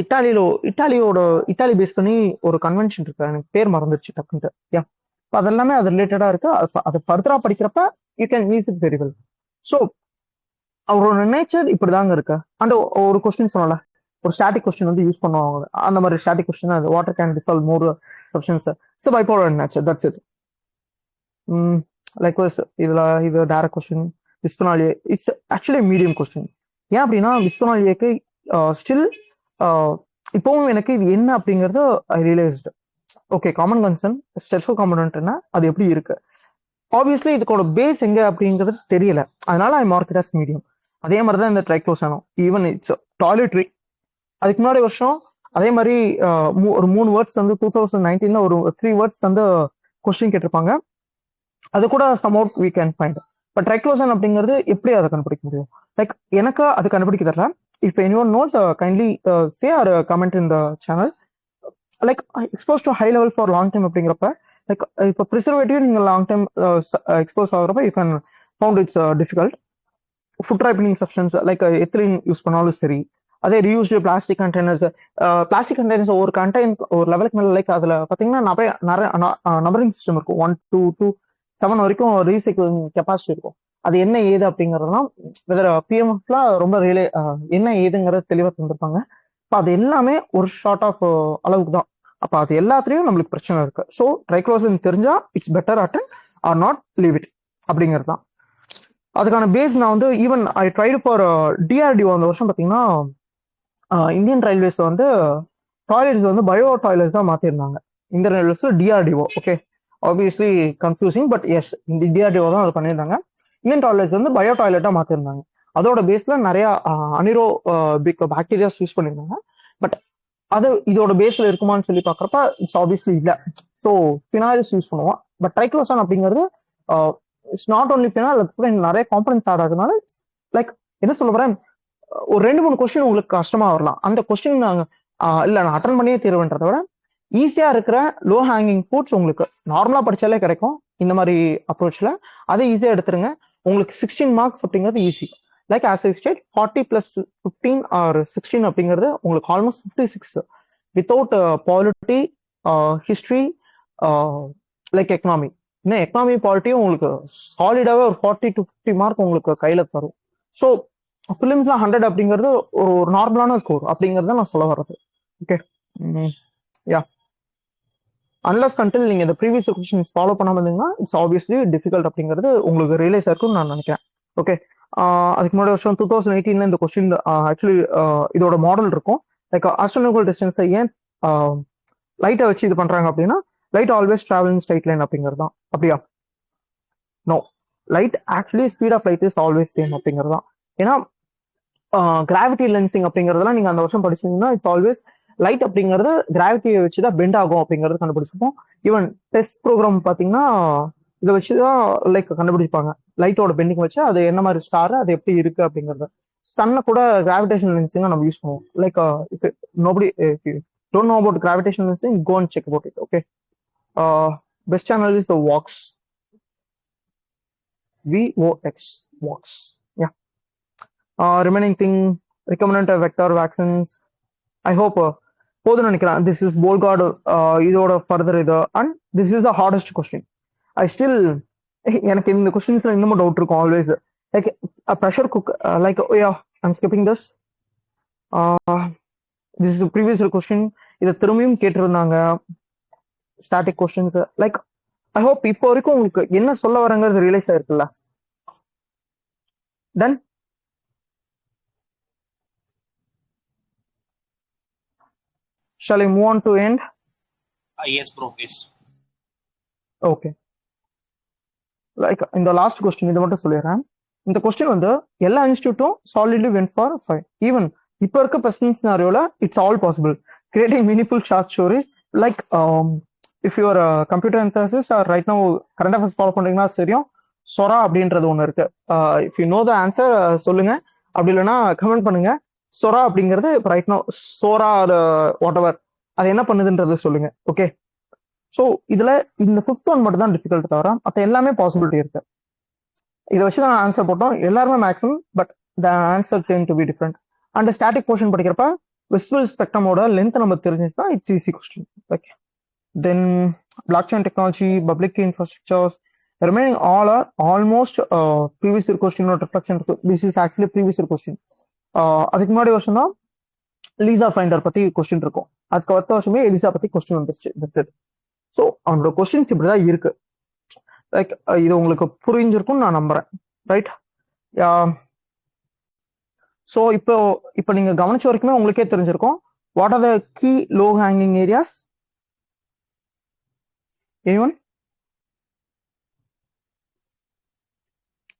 இட்டாலி பேஸ் பண்ணி ஒரு கன்வென்ஷன் இருக்கு, எனக்கு பேர் மறந்துருச்சு டக்குன்ட்டு. யா அதெல்லாமே அது ரிலேட்டடா இருக்கு. அது ஃபர்தரா படிக்கிறப்ப you can use it very well. So அவரோட நேச்சர் இப்படிதாங்க இருக்கு. அண்ட் ஒரு கொஸ்டின் சொன்னல, ஒரு ஸ்டாட்டிக் கொஸ்டின் வந்து யூஸ் பண்ணுவாங்க. அந்த மாதிரி ஸ்டாட்டிக் கொஸ்டின் அது water can dissolve more substance. So bipolar nature that's it. Like இது direct question. Bisphenol A it's actually medium question. ஏன் அப்படின்னா பிஸ்பெனால் ஏக்கு ஸ்டில் இப்பவும் எனக்கு இது என்ன அப்படிங்கறது ஐ ரியலைஸ்டு. ஓகே காமன் கன்சர்ன் ஸ்டெர்ஃபோ காம்பனன்ட்னா அது எப்படி இருக்கு. ஆப்வியஸ்லி இதுக்கோட பேஸ் எங்க அப்படிங்கிறது தெரியல, அதனால I mark it as medium. அதே மாதிரி தான் இந்த ட்ரைக்ளோசானோ, ஈவன் இட்ஸ் டாய்லெட்ரி. அதுக்கு முன்னாடி வருஷம் அதே மாதிரி ஒரு 3 வேர்ட்ஸ் வந்து 2019 ஒரு 3 வேர்ட்ஸ் வந்து கொஸ்டின் கேட்டிருப்பாங்க. அது கூட somehow we can find. But triclosan அப்படிங்கிறது எப்படி அதை கண்டுபிடிக்க முடியும்? லைக் எனக்கு அது கண்டுபிடிக்க தெரியல. If anyone knows kindly say or comment in the channel. Like expose to high level for long time அப்படிங்கிறப்ப லைக் இப்போ ப்ரிசர்வேட்டிவ் நீங்க லாங் டைம் எக்ஸ்போஸ் ஆகுறப்ப you can found it's difficult. Food ripening substance like ethylene use பண்ணாலும் சரி, அதே reused plastic containers. Plastic containers ஒரு கண்டெய்னர் ஒரு லெவலுக்கு மேல லைக் அதுல பாத்தீங்கன்னா நிறைய நிறைய நம்பரிங் சிஸ்டம் இருக்கும். 1 2 2 7 வரைக்கும் ரீசைக்கிளிங் கெப்பாசிட்டி இருக்கும். அது என்ன ஏது அப்படிங்கறதெல்லாம் பிஎம்எஃப்ல ரொம்ப ரியலே என்ன ஏதுங்கிறது தெளிவா தந்திருப்பாங்க. அப்ப அது எல்லாமே ஒரு ஷார்ட் ஆஃப் அளவுக்கு தான். அப்ப அது எல்லாத்துலயும் நம்மளுக்கு பிரச்சனை இருக்கு. ஸோ ட்ரைக்ளோசன் தெரிஞ்சா it's better attend or not leave it அப்படிங்கிறது தான். அதுக்கான பேஸ் நான் வந்து even I tried for DRDO அந்த வருஷம் பார்த்தீங்கன்னா இந்தியன் ரயில்வேஸ் வந்து டாய்லெட்ஸ் வந்து பயோ டாய்லெட்ஸ் தான் மாத்திருந்தாங்க. Indian Railways DRDO. Okay, obviously confusing, but yes இந்த டிஆர்டிஓ தான் அது பண்ணியிருந்தாங்க. இந்தியன் டாய்லெட்ஸ் வந்து பயோ டாய்லெட்டா மாத்திருந்தாங்க. அதோட பேஸ்ல நிறைய அனிரோ பாக்டீரியாஸ் யூஸ் பண்ணியிருந்தாங்க. பட் அது இதோட பேஸ்ல இருக்குமான்னு சொல்லி பாக்குறப்ப இட்ஸ் ஆப்வியஸ்லி இல்ல. ஸோ ஃபினாயில்ஸ் யூஸ் பண்ணுவோம். பட் ட்ரைக்ளோசான் அப்படிங்கிறது இட்ஸ் நாட் ஓன்லி ஃபினால், அது கூட நிறைய காம்பனன்ஸ் ஆட் ஆகுதுனால லைக் என்ன சொல்ல வரேன், ஒரு 2 3 கொஸ்டின் உங்களுக்கு கஷ்டமா வரலாம். அந்த கொஸ்டின் நாங்க இல்ல நான் அட்டன் பண்ணியே தீர்வுன்றத விட ஈஸியா இருக்கிற லோ ஹேங்கிங் ஃப்ரூட்ஸ் உங்களுக்கு நார்மலா படிச்சாலே கிடைக்கும் இந்த மாதிரி அப்ரோச்ல. அதை ஈஸியா எடுத்துருங்க. உங்களுக்கு 16 மார்க்ஸ் அப்படிங்கிறது easy. Like as I state 40 + 15 or 16 அப்படிங்கிறது உங்களுக்கு almost 56 without polity, history, like economy. இன்னும் எக்கனாமி பாலிட்டியும் உங்களுக்கு சாலிடாவே ஒரு 40 to 50 மார்க் உங்களுக்கு கையில தரும். ஸோ பிலிம்ஸ்ல 100 அப்படிங்கிறது ஒரு நார்மலான ஸ்கோர் அப்படிங்கறத நான் சொல்ல வர்றது. ஓகே, யா அன்லஸ் அன்டில் நீங்க இந்த ப்ரீவியஸ் கொஸ்டின்ஸ் ஃபாலோ பண்ணாம இருந்தீங்கன்னா இட்ஸ் ஆப்வியஸ்லி டிஃபிகல்ட் அப்படிங்கிறது உங்களுக்கு ரியலைஸ் ஆயிருக்கும்னு நான் நினைக்கிறேன். ஓகே, அதுக்கு முன்னாடி வருஷம் 2018 இந்த கொஸ்டின் ஆக்சுவலி இதோட மாடல் இருக்கும். லைக் ஆஸ்ட்ரோனாமிக்கல் டிஸ்டன்ஸை ஏன் லைட்டை வச்சு இது பண்றாங்க அப்படின்னா light always travel in straight line அப்படிங்கிறது தான். அப்படியா? No, light actually speed of light is always same அப்படிங்கிறது தான். ஏன்னா கிராவிட்டி லென்சிங் அப்படிங்கிறதுலாம் நீங்க அந்த வருஷம் படிச்சீங்கன்னா இட்ஸ் ஆல்வேஸ் லைட் அப்படிங்கிறது கிராவிட்டியை வச்சுதான் பெண்ட் ஆகும் அப்படிங்கறது கண்டுபிடிச்சிருப்போம். ஈவன் டெஸ்ட் ப்ரோக்ராம் பாத்தீங்கன்னா இதை வச்சுதான் லைக் கண்டுபிடிப்பாங்க. லைட்டோட பெண்டிங் வச்சு அது என்ன மாதிரி ஸ்டார், அது எப்படி இருக்கு அப்படிங்கறது. சன்னை கூட கிராவிடேஷன் லென்சிங் நம்ம யூஸ் பண்ணுவோம். Like nobody don't know about gravitation lensing, go and check about it. Okay, best channel is Vox, VOX, Vox. Yeah, remaining thing recombinant vector vaccines. I hope போதும்னு நினைக்கிறேன். திஸ் இஸ் போல்கார்டு இதோட ஃபர்தர் இது. And this is the hardest question. I still எனக்கு இந்த கொஸ்டின்ஸ்ல இன்னமும் டவுட் இருக்கும் always. Like pressure cook, like yeah I'm skipping this. This is previous question. இதை திரும்பியும் கேட்டிருந்தாங்க static questions. Like I hope இப்போ வரைக்கும் உங்களுக்கு என்ன சொல்ல வரங்கிறது ரியலைஸ் ஆயிருக்குல்ல. Done shall I move on to end? Yes, bro. Yes. Okay. Like இந்த லாஸ்ட் கொஸ்டின் இதை மட்டும் சொல்லிடுறேன். இந்த கொஸ்டின் வந்து எல்லா இன்ஸ்டியூட்டும் சாலிட்லி வென்ட் ஃபார் 5. ஈவன் இப்போ இருக்க பிரசன்ட் சினாரியோல it's all possible creating meaningful short stories. Like if your computer enthusiast or right now current affairs follow பண்றீங்கன்னா சரியும். சொரா அப்படின்றது ஒன்று இருக்கு. If you know the answer சொல்லுங்க, அப்படி இல்லைன்னா கமெண்ட் பண்ணுங்க. சொரா அப்படிங்கிறது இப்போ right now Sora whatever அது என்ன பண்ணுதுன்றது சொல்லுங்க. ஓகே, ஸோ இதுல இந்த 5th ஒன் மட்டும் தான் டிஃபிகல்ட் தவிர மற்ற எல்லாமே பாசிபிலிட்டி இருக்கு. இதை வச்சு தான் ஆன்சர் போட்டோம் எல்லாருமே maximum. But the answer tend to be different. And static portion படிக்கிறப்ப விசிபிள் ஸ்பெக்ட்ரமோட லென்த் நம்ம தெரிஞ்சுச்சுன்னா it's easy question. Okay, then block chain technology, public infrastructures remaining all are almost previous year question reflection இருக்கு. This is actually previous year question. அதுக்கு முன்னாடி வருஷம் தான் லீசா ஃபைண்டர் பத்தி கொஸ்டின் இருக்கும். அதுக்கு அடுத்த வருஷமே எலிசா பத்தி கொஸ்டின் வந்துருச்சு. ஸோ அவனோட கொஸ்டின்ஸ் இப்படிதான் இருக்கு. லைக் இது உங்களுக்கு புரிஞ்சிருக்கும்னு நான் நம்புறேன். ரைட்? ஸோ இப்போ நீங்க கவனிச்ச வரைக்குமே உங்களுக்கே தெரிஞ்சிருக்கும் what are the key low hanging areas. Even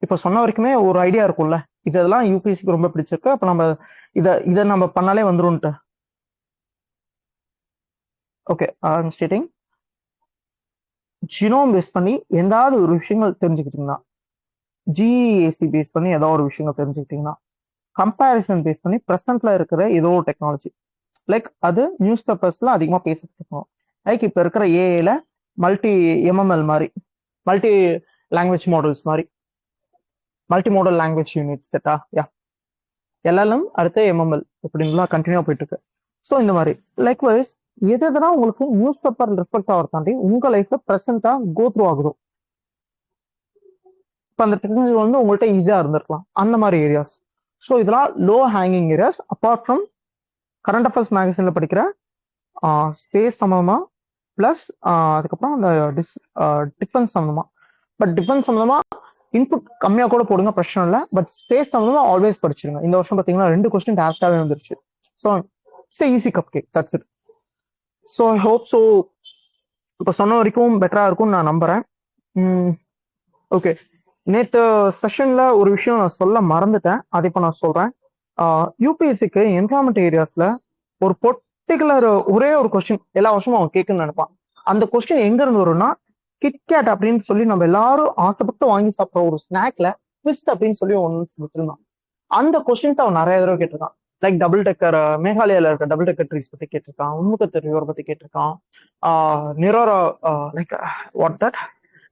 இப்போ சொன்ன வரைக்குமே ஒரு ஐடியா இருக்கும்ல, இதெல்லாம் யூபிஎஸ்சிக்கு ரொம்ப பிடிச்சிருக்கு, அப்ப நம்ம இதை நம்ம பண்ணாலே வந்துரும்ட்டு. Okay, I'm stating genome base பண்ணி எதாவது ஒரு விஷயங்கள் தெரிஞ்சுக்கிட்டீங்கன்னா, ஜிஏசி பேஸ் பண்ணி ஏதாவது ஒரு விஷயங்கள் தெரிஞ்சுக்கிட்டீங்கன்னா, கம்பேரிசன் பேஸ் பண்ணி ப்ரெசென்ட்ல இருக்கிற ஏதோ ஒரு டெக்னாலஜி, லைக் அது நியூஸ் பேப்பர்ஸ்ல அதிகமா பேசிட்டு லைக் இப்ப இருக்கிற ஏஐல மல்டி எம்எம்எல் மாதிரி, மல்டி லாங்குவேஜ் மாடல்ஸ் மாதிரி, மல்டி மாடல் லாங்குவேஜ் யூனிட் செட்டா. யா, எல்எல்எம் அடுத்து எம்எம்எல் இப்படின்லாம் கண்டினியூ போயிட்டு இருக்கு. ஸோ இந்த மாதிரி லைக்வைஸ் எது எதுனா உங்களுக்கு நியூஸ் பேப்பர் ரெஸ்பெக்ட் ஆகிற தாண்டி உங்க லைஃப்ல ப்ரெசென்ட்டா கோ த்ரூ ஆகுதோ, இப்போ அந்த டெக்னாலஜி வந்து உங்கள்கிட்ட ஈஸியா இருந்திருக்கலாம் அந்த மாதிரி ஏரியாஸ். ஸோ இதெல்லாம் low hanging areas. Apart from current affairs மேகசின்ல படிக்கிற ஸ்பேஸ் சம்மந்தமா பிளஸ் அதுக்கப்புறம் அந்த டிஃபென்ஸ் சம்மந்தமா. பட் டிஃபென்ஸ் சம்மந்தமா இன்புட் கம்மியா கூட போடுங்க, பிரச்சனை இல்லை. பட் ஸ்பேஸ் சம்மந்தமா ஆல்வேஸ் படிச்சிருங்க. இந்த வருஷம் பார்த்தீங்கன்னா 2 கொஸ்டின் டேரக்டாவே வந்துருச்சு. So it's easy cup cake, that's it. So I hope so இப்போ சொன்ன வரைக்கும் பெட்டரா இருக்கும்னு நான் நம்புறேன். ஓகே, நேற்று செஷன்ல ஒரு விஷயம் நான் சொல்ல மறந்துட்டேன், அதை இப்போ நான் சொல்றேன். யூபிஎஸ்சிக்கு என்வரான்மெண்ட் ஏரியாஸ்ல ஒரு பர்டிகுலர் ஒரே ஒரு கொஸ்டின் எல்லா வருஷமும் அவன் கேட்கணும்னு நினைப்பான். அந்த கொஸ்டின் எங்க இருந்து வரும்னா, கிட்கேட் அப்படின்னு சொல்லி நம்ம எல்லாரும் ஆசைப்பட்டு வாங்கி சாப்பிட்ற ஒரு ஸ்நாக்ல ட்விஸ்ட் அப்படின்னு சொல்லி ஒன்று விட்டுருந்தான். அந்த கொஸ்டின்ஸ் அவன் நிறைய தடவை கேட்டிருக்கான். லைக் டபுள் டெக்கர், மேகாலயால இருக்க டபுள் டெக்கர் ட்ரீஸ் பத்தி கேட்டிருக்கான், உண்முகத்து ரிவர் பத்தி கேட்டிருக்கான், நிரோரா like what that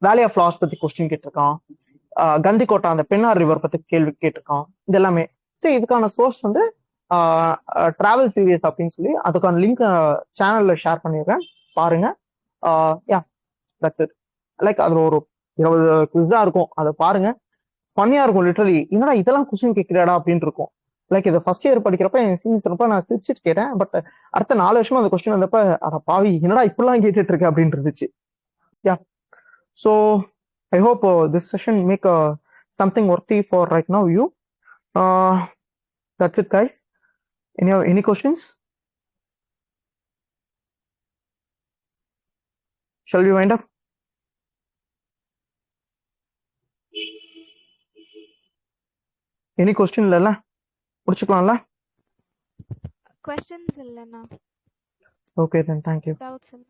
valley of flowers பத்தி கொஸ்டின் கேட்டிருக்கான், கந்திக்கோட்டா அந்த பெண்ணார் ரிவர் பத்தி கேள்வி கேட்டிருக்கான். இது எல்லாமே சரி. இதுக்கான சோர்ஸ் வந்து டிராவல் சீரியஸ் அப்படின்னு சொல்லி அதுக்கான லிங்க் சேனல்ல ஷேர் பண்ணிடுறேன், பாருங்க. யா தட்ஸ் இட். லைக் அதுல ஒரு 20 குவிஸ் தான் இருக்கும், அதை பாருங்க. ஃபன்னியா இருக்கும். லிட்டரலி என்னடா இதெல்லாம் கொஸ்டின் கேட்கிறாடா அப்படின்னு இருக்கும். லைக் இதை ஃபர்ஸ்ட் இயர் படிக்கிறப்ப என் சீனியர்ஸ்ப்ப நான் சிரிச்சிட்டு கேட்டேன். பட் அடுத்த 4 வருஷமா அந்த கொஸ்டின் வந்தப்ப அட பாவி என்னடா இப்படிலாம் கேட்டுட்டு இருக்க அப்படின்னு இருந்துச்சு. Yeah, so I hope this session make something worthy for right now you. That's it guys. Any questions? Shall we wind up? Any question இல்லைல்ல, முடிச்சுக்கலாம்ல? questions இல்லைண்ணா, ஓகே தென் தேங்க்யூ. doubts இல்லை.